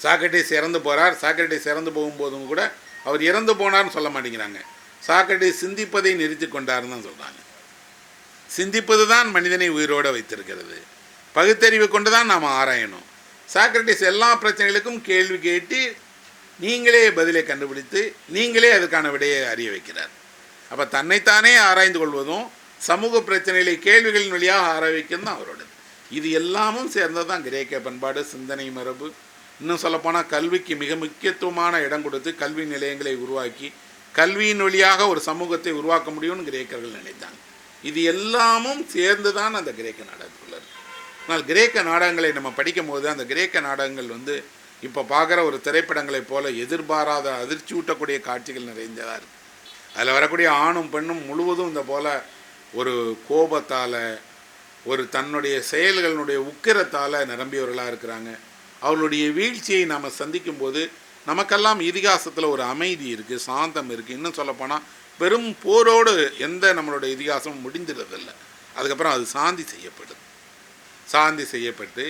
சாக்ரட்டிஸ் இறந்து போகிறார். சாக்ரட்டிஸ் இறந்து போகும்போதும் கூட அவர் இறந்து போனார்னு சொல்ல மாட்டேங்கிறாங்க. சாக்ரட்டிஸ் சிந்திப்பதை நிறுத்தி கொண்டார்னு தான் சொல்கிறாங்க. சிந்திப்பது தான் மனிதனை உயிரோடு வைத்திருக்கிறது. பகுத்தறிவு கொண்டு தான் நாம் ஆராயணும். சாக்ரட்டிஸ் எல்லா பிரச்சனைகளுக்கும் கேள்வி கேட்டு நீங்களே பதிலை கண்டுபிடித்து நீங்களே அதுக்கான விடையை அறிய வைக்கிறார். அப்போ தன்னைத்தானே ஆராய்ந்து கொள்வதும் சமூக பிரச்சனைகளை கேள்விகளின் வழியாக ஆராய வைக்கிறது தான் அவரோடது. இது எல்லாமும் சேர்ந்தது தான் கிரேக்க பண்பாடு, சிந்தனை மரபு. இன்னும் சொல்லப்போனால் கல்விக்கு மிக முக்கியத்துவமான இடம் கொடுத்து கல்வி நிலையங்களை உருவாக்கி கல்வியின் வழியாக ஒரு சமூகத்தை உருவாக்க முடியும்னு கிரேக்கர்கள் நினைத்தாங்க. இது எல்லாமும் சேர்ந்து தான் அந்த கிரேக்க நாடகத்துக்குள்ள இருக்கு. ஆனால் கிரேக்க நாடகங்களை நம்ம படிக்கும் போது அந்த கிரேக்க நாடகங்கள் இப்போ பார்க்குற ஒரு திரைப்படங்களைப் போல எதிர்பாராத அதிர்ச்சி ஊட்டக்கூடிய காட்சிகள் நிறைந்ததாக இருக்குது. அதில் வரக்கூடிய ஆணும் பெண்ணும் முழுவதும் இந்த போல் ஒரு கோபத்தால் ஒரு தன்னுடைய செயல்களுடைய உக்கிரத்தால் நிரம்பியவர்களாக இருக்கிறாங்க. அவர்களுடைய வீழ்ச்சியை நாம் சந்திக்கும்போது நமக்கெல்லாம் இதிகாசத்தில் ஒரு அமைதி இருக்குது, சாந்தம் இருக்குது. இன்னும் சொல்லப்போனால் பெரும் போரோடு எந்த நம்மளுடைய இதிகாசமும் முடிஞ்சிடறதில்லை. அதுக்கப்புறம் அது சாந்தி செய்யப்பட்டு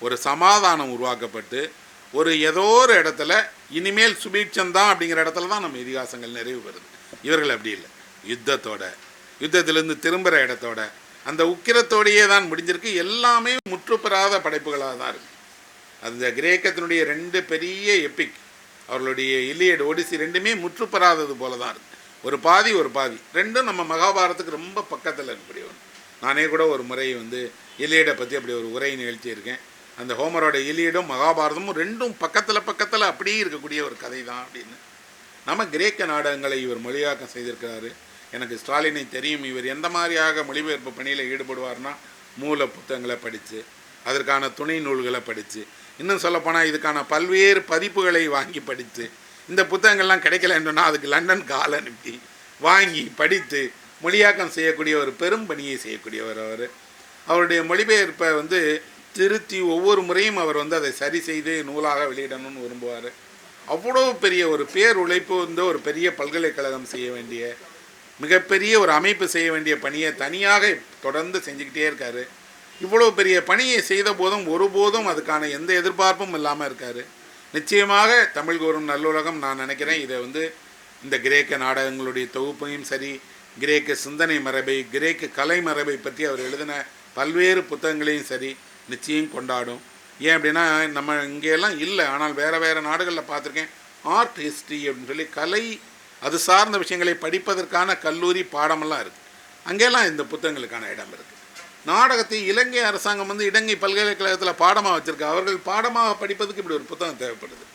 ஒரு சமாதானம் உருவாக்கப்பட்டு ஒரு ஏதோ ஒரு இடத்துல இனிமேல் சுபீட்சம்தான் அப்படிங்கிற இடத்துல தான் நம்ம இதிகாசங்கள் நிறைவு பெறுது. இவர்கள் அப்படி இல்லை. யுத்தத்திலேருந்து திரும்புகிற இடத்தோட அந்த உக்கிரத்தோடையே தான் முடிஞ்சிருக்கு. எல்லாமே முற்றுப்பெறாத படைப்புகளாக தான் இருக்குது. அந்த கிரேக்கத்தினுடைய 2 பெரிய எப்பிக், அவர்களுடைய இலியட், ஒடிசி ரெண்டுமே முற்றுப்பெறாதது போல தான் இருக்குது. ஒரு பாதி ரெண்டும் நம்ம மகாபாரதத்துக்கு ரொம்ப பக்கத்தில் இருக்கக்கூடிய ஒன்று. நானே கூட ஒரு முறை இலியடை பற்றி அப்படி ஒரு உரை நிகழ்ச்சி இருக்கேன். அந்த ஹோமரோட இலியடும் மகாபாரதமும் ரெண்டும் பக்கத்தில் அப்படியே இருக்கக்கூடிய ஒரு கதை தான் அப்படின்னு. நம்ம கிரேக்க நாடகங்களை இவர் மொழியாக்கம் செய்திருக்கிறாரு. எனக்கு ஸ்டாலினை தெரியும். இவர் எந்த மாதிரியாக மொழிபெயர்ப்பு பணியில் ஈடுபடுவார்னா மூல புத்தகங்களை படித்து அதற்கான துணை நூல்களை படித்து இன்னும் சொல்லப்போனால் இதுக்கான பல்வேறு பதிப்புகளை வாங்கி படித்து இந்த புத்தகங்கள்லாம் கிடைக்கலன்னா அதுக்கு லண்டன் கால் அனுப்பி வாங்கி படித்து மொழியாக்கம் செய்யக்கூடிய ஒரு பெரும் பணியை செய்யக்கூடியவர் அவர். அவருடைய மொழிபெயர்ப்பை திருத்தி ஒவ்வொரு முறையும் அவர் அதை சரி செய்து நூலாக வெளியிடணும்னு விரும்புவார். அவ்வளோ பெரிய ஒரு பேர் உழைப்பு ஒரு பெரிய பல்கலைக்கழகம் செய்ய வேண்டிய மிகப்பெரிய ஒரு அமைப்பு செய்ய வேண்டிய பணியை தனியாக தொடர்ந்து செஞ்சுக்கிட்டே இருக்கார். இவ்வளோ பெரிய பணியை செய்த போதும் ஒருபோதும் அதுக்கான எந்த எதிர்பார்ப்பும் இல்லாமல் இருக்கார். நிச்சயமாக தமிழ் கூறும் நல்லுலகம் நான் நினைக்கிறேன் இதை இந்த கிரேக்க நாடகங்களுடைய தொகுப்பையும் சரி, கிரேக்க சிந்தனை மரபை, கிரேக்க கலை மரபை பற்றி அவர் எழுதின பல்வேறு புத்தகங்களையும் சரி நிச்சயம் கொண்டாடும். ஏன் அப்படின்னா நம்ம இங்கேயெல்லாம் இல்லை, ஆனால் வேறு நாடுகளில் பார்த்துருக்கேன். ஆர்ட் ஹிஸ்ட்ரி அப்படின்னு சொல்லி கலை அது சார்ந்த விஷயங்களை படிப்பதற்கான கல்லூரி பாடமெல்லாம் இருக்குது. அங்கெல்லாம் இந்த புத்தகங்களுக்கான இடம் இருக்குது. நாடகத்தை இலங்கை அரசாங்கம் இலங்கை பல்கலைக்கழகத்தில் பாடமாக வச்சுருக்கு. அவர்கள் பாடமாக படிப்பதுக்கு இப்படி ஒரு புத்தகம் தேவைப்படுது.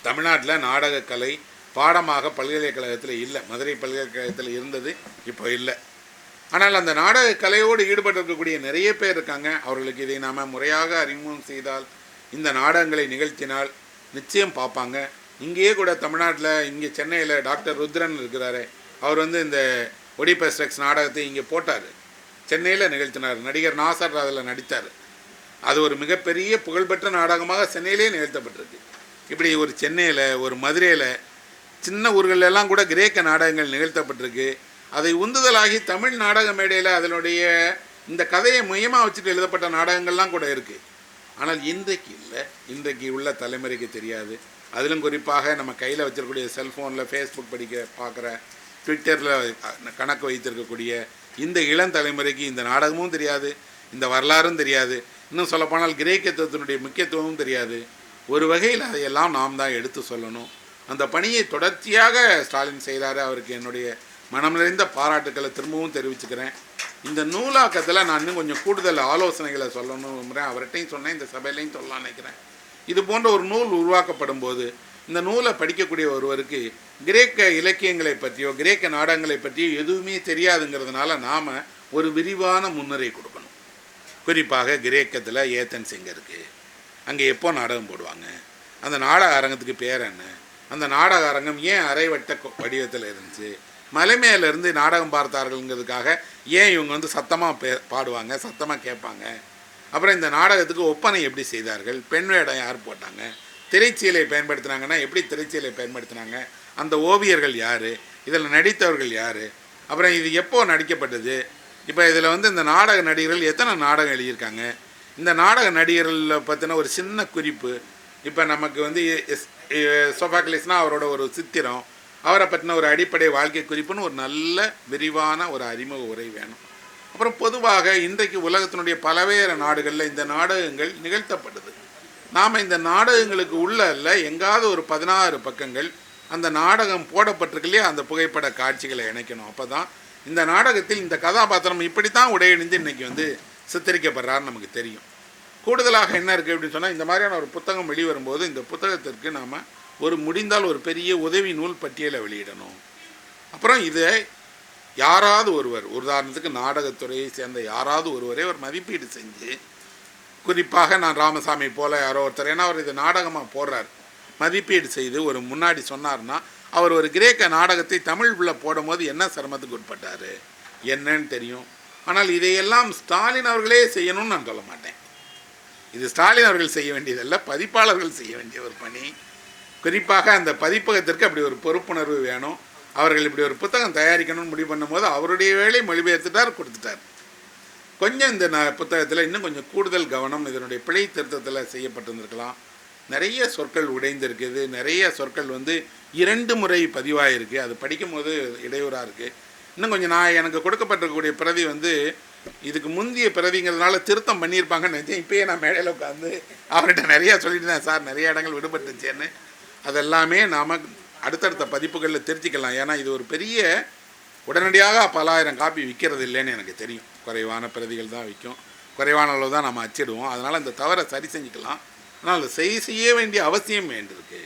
தமிழ்நாட்டில் நாடகக்கலை பாடமாக பல்கலைக்கழகத்தில் இல்லை. மதுரை பல்கலைக்கழகத்தில் இருந்தது, இப்போ இல்லை. ஆனால் அந்த நாடக கலையோடு ஈடுபட்டு இருக்கக்கூடிய நிறைய பேர் இருக்காங்க. அவர்களுக்கு இதை நாம் முறையாக அறிமுகம் செய்தால், இந்த நாடகங்களை நிகழ்த்தினால் நிச்சயம் பார்ப்பாங்க. இங்கேயே கூட தமிழ்நாட்டில் இங்கே சென்னையில் டாக்டர் ருத்ரன் இருக்கிறாரு. அவர் இந்த ஒடிபஸ் ரெக்ஸ் நாடகத்தை இங்கே போட்டார், சென்னையில் நிகழ்த்தினார். நடிகர் நாசர் அதில் நடித்தார். அது ஒரு மிகப்பெரிய புகழ்பெற்ற நாடகமாக சென்னையிலே நிகழ்த்தப்பட்டிருக்கு. இப்படி ஒரு சென்னையில், ஒரு மதுரையில், சின்ன ஊர்களெல்லாம் கூட கிரேக்க நாடகங்கள் நிகழ்த்தப்பட்டிருக்கு. அதை உந்துதலாகி தமிழ் நாடக மேடையில் அதனுடைய இந்த கதையை மையமாக வச்சுட்டு எழுதப்பட்ட நாடகங்கள்லாம் கூட இருக்குது. ஆனால் இன்றைக்கு இல்லை, இன்றைக்கு உள்ள தலைமுறைக்கு தெரியாது. அதிலும் குறிப்பாக நம்ம கையில் வச்சிருக்கக்கூடிய செல்ஃபோனில் ஃபேஸ்புக் பார்க்குற, ட்விட்டரில் கணக்கு வைத்திருக்கக்கூடிய இந்த இளம் தலைமுறைக்கு இந்த நாடகமும் தெரியாது, இந்த வரலாறும் தெரியாது. இன்னும் சொல்லப்போனால் கிரேக்கத்துவத்தினுடைய முக்கியத்துவமும் தெரியாது. ஒரு வகையில் அதையெல்லாம் நாம் தான் எடுத்து சொல்லணும். அந்த பணியை தொடர்ச்சியாக ஸ்டாலின் செய்கிறாரு. அவருக்கு என்னுடைய மனம் நிறைந்த பாராட்டுக்களை திரும்பவும் தெரிவிச்சுக்கிறேன். இந்த நூலாக்கத்தில் நான் இன்னும் கொஞ்சம் கூடுதல் ஆலோசனைகளை சொல்லணும். அவர்கிட்டையும் சொன்னேன், இந்த சபையிலையும் சொல்லலாம்னு நினைக்கிறேன். இது போன்ற ஒரு நூல் உருவாக்கப்படும் போது இந்த நூலை படிக்கக்கூடிய ஒருவருக்கு கிரேக்க இலக்கியங்களை பற்றியோ கிரேக்க நாடகங்களை பற்றியோ எதுவுமே தெரியாதுங்கிறதுனால நாம் ஒரு விரிவான முன்னுரை கொடுக்கணும். குறிப்பாக கிரேக்கத்தில் ஏத்தன்ஸ் எங்கே இருக்குது, அங்கே எப்போ நாடகம் போடுவாங்க, அந்த நாடக அரங்கத்துக்கு பேர் என்ன, அந்த நாடக அரங்கம் ஏன் அரைவட்ட வடிவத்தில் இருந்துச்சு, மலை மேலேருந்து நாடகம் பார்த்தார்கள்ங்கிறதுக்காக ஏன் இவங்க சத்தமாக பாடுவாங்க, சத்தமாக கேட்பாங்க, அப்புறம் இந்த நாடகத்துக்கு ஒப்பனை எப்படி செய்தார்கள், பெண் வேடம் யார் போட்டாங்க, திரைச்சீலை பயன்படுத்தினாங்கன்னா எப்படி திரைச்சீலை பயன்படுத்தினாங்க, அந்த ஓவியர்கள் யார், இதில் நடித்தவர்கள் யார், அப்புறம் இது எப்போ நடிக்கப்பட்டது, இப்போ இதில் வந்து இந்த நாடக நடிகர்கள் எத்தனை நாடகம் எழுதியிருக்காங்க, இந்த நாடக நடிகர்கள் பற்றின ஒரு சின்ன குறிப்பு. இப்போ நமக்கு வந்து சோஃபாக்லிஸ்னால் அவரோட ஒரு சித்திரம், அவரை பற்றின ஒரு அடிப்படை வாழ்க்கை குறிப்புன்னு ஒரு நல்ல விரிவான ஒரு அறிமுக உரை வேணும். அப்புறம் பொதுவாக இன்றைக்கு உலகத்தினுடைய பல்வேறு நாடுகளில் இந்த நாடகங்கள் நிகழ்த்தப்படுது. நாம் இந்த நாடகங்களுக்கு உள்ள அல்ல எங்காவது ஒரு 16 பக்கங்கள் அந்த நாடகம் போடப்பட்டிருக்கலையே அந்த புகைப்பட காட்சிகளை இணைக்கணும். அப்போ தான் இந்த நாடகத்தில் இந்த கதாபாத்திரம் இப்படித்தான் உடையணிந்து இன்றைக்கி வந்து சித்தரிக்கப்படுறாருன்னு நமக்கு தெரியும். கூடுதலாக என்ன இருக்குது அப்படின்னு சொன்னால், இந்த மாதிரியான ஒரு புத்தகம் வெளிவரும்போது இந்த புத்தகத்திற்கு நாம் ஒரு முடிந்தால் ஒரு பெரிய உதவி நூல் பட்டியலை வெளியிடணும். அப்புறம் இதை யாராவது ஒருவர், உதாரணத்துக்கு நாடகத்துறையை சேர்ந்த யாராவது ஒருவரே ஒரு மதிப்பீடு செஞ்சு, குறிப்பாக நான் ராமசாமி போல் யாரோ ஒருத்தர், ஏன்னா அவர் இது நாடகமாக போடுறார், மதிப்பீடு செய்து ஒரு முன்னாடி சொன்னார்னா அவர் ஒரு கிரேக்க நாடகத்தை தமிழ்ல போடும் போது என்ன சிரமத்துக்கு உட்பட்டார் என்னன்னு தெரியும். ஆனால் இதையெல்லாம் ஸ்டாலின் அவர்களே செய்யணும்னு நான் சொல்ல மாட்டேன். இது ஸ்டாலின் அவர்கள் செய்ய வேண்டியதல்ல, பதிப்பாளர்கள் செய்ய வேண்டிய ஒரு பணி. குறிப்பாக அந்த பதிப்பகத்திற்கு அப்படி ஒரு பொறுப்புணர்வு வேணும். அவர்கள் இப்படி ஒரு புத்தகம் தயாரிக்கணும்னு முடிவு பண்ணும்போது அவருடைய வேலை மொழிபெயர்த்துட்டார், கொடுத்துட்டார். கொஞ்சம் இந்த புத்தகத்தில் இன்னும் கொஞ்சம் கூடுதல் கவனம் இதனுடைய பிழை திருத்தத்தில் செய்யப்பட்டிருந்திருக்கலாம். நிறைய சொற்கள் உடைந்திருக்குது, நிறைய சொற்கள் வந்து 2 முறை பதிவாகிருக்கு. அது படிக்கும்போது இடையூறாக இருக்குது. இன்னும் கொஞ்சம் எனக்கு கொடுக்கப்பட்டிருக்கக்கூடிய பிரதி வந்து இதுக்கு முந்தைய பிரதிங்கிறதுனால திருத்தம் பண்ணியிருப்பாங்கன்னு நினச்சேன். இப்போயே நான் மேடையில் உட்காந்து அவர்கிட்ட நிறையா சொல்லிட்டு இருந்தேன், சார் நிறைய இடங்கள் விடுபட்டுச்சேன்னு. அதெல்லாமே நாம் அடுத்தடுத்த பதிப்புகளில் திருத்திக்கலாம். ஏன்னா இது ஒரு பெரிய உடனடியாக பல ஆயிரம் காப்பி விற்கிறது இல்லைன்னு எனக்கு தெரியும். குறைவான பிரதிகள் தான் விற்கும், குறைவான அளவு தான் நம்ம அச்சிடுவோம். அதனால் இந்த தவறை சரி செஞ்சுக்கலாம். ஆனால் செய்ய வேண்டிய அவசியம் வேண்டியிருக்கு.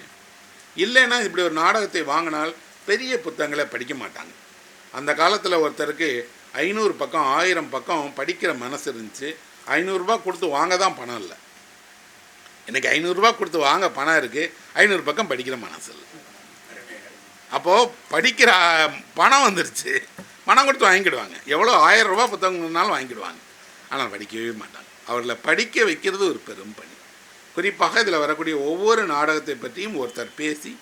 இல்லைன்னா இப்படி ஒரு நாடகத்தை வாங்கினால் பெரிய புத்தகங்களை படிக்க மாட்டாங்க. அந்த காலத்தில் ஒருத்தருக்கு 500 பக்கம் 1000 பக்கம் படிக்கிற மனசு இருந்துச்சு. 500 ரூபா கொடுத்து வாங்க தான் பணம் இல்லை. இன்றைக்கி 500 ரூபா கொடுத்து வாங்க பணம் இருக்குது, 500 பக்கம் படிக்கிற மனசு இல்லை. அப்போது படிக்கிற பணம் வந்துருச்சு, பணம் கொடுத்து வாங்கிடுவாங்க. எவ்வளோ 1000 ரூபா புத்தகங்கள்னாலும் வாங்கிடுவாங்க. ஆனால் படிக்கவே மாட்டாங்க. அவர்களை படிக்க வைக்கிறது ஒரு பெரும் பணி. குறிப்பாக இதில் வரக்கூடிய ஒவ்வொரு நாடகத்தை பற்றியும் ஒருத்தர் பேசி,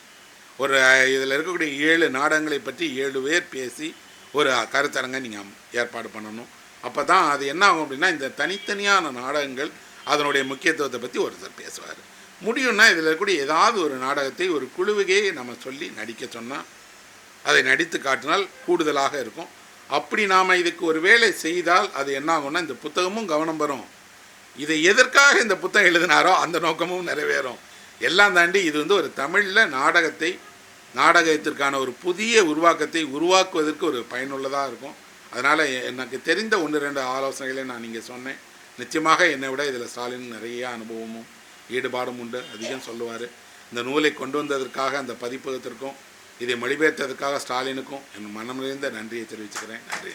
ஒரு இதில் இருக்கக்கூடிய 7 நாடகங்களை பற்றி 7 பேர் பேசி ஒரு கருத்தரங்கை நீங்கள் ஏற்பாடு பண்ணணும். அப்போ தான் அது என்ன ஆகும் அப்படின்னா, இந்த தனித்தனியான நாடகங்கள் அதனுடைய முக்கியத்துவத்தை பற்றி ஒருத்தர் பேசுவார். முடியும்னா இதில் இருக்கக்கூடிய ஏதாவது ஒரு நாடகத்தை ஒரு குழுவுக்கே நம்ம சொல்லி நடிக்க சொன்னால், அதை நடித்து காட்டினால் கூடுதலாக இருக்கும். அப்படி நாம் இதுக்கு ஒரு வேலை செய்தால் அது என்ன ஆகும்னா, இந்த புத்தகமும் கவனம் வரும், இதை எதற்காக இந்த புத்தகம் எழுதினாரோ அந்த நோக்கமும் நிறைவேறும். எல்லாம் தாண்டி இது வந்து ஒரு தமிழில் நாடகத்திற்கான ஒரு புதிய உருவாக்கத்தை உருவாக்குவதற்கு ஒரு பயனுள்ளதாக இருக்கும். அதனால் எனக்கு தெரிந்த 1-2 ஆலோசனைகளை நான் இங்கே சொன்னேன். நிச்சயமாக என்னை விட இதில் ஸ்டாலின் நிறைய அனுபவமும் ஈடுபாடும் உண்டு, அதிகம் சொல்லுவார். இந்த நூலை கொண்டு வந்ததற்காக அந்த பதிப்பகத்திற்கும் இதை மொழிபெயர்த்ததற்காக ஸ்டாலினுக்கும் என் மனம் நிறைந்த நன்றியை தெரிவிச்சுக்கிறேன். நன்றி.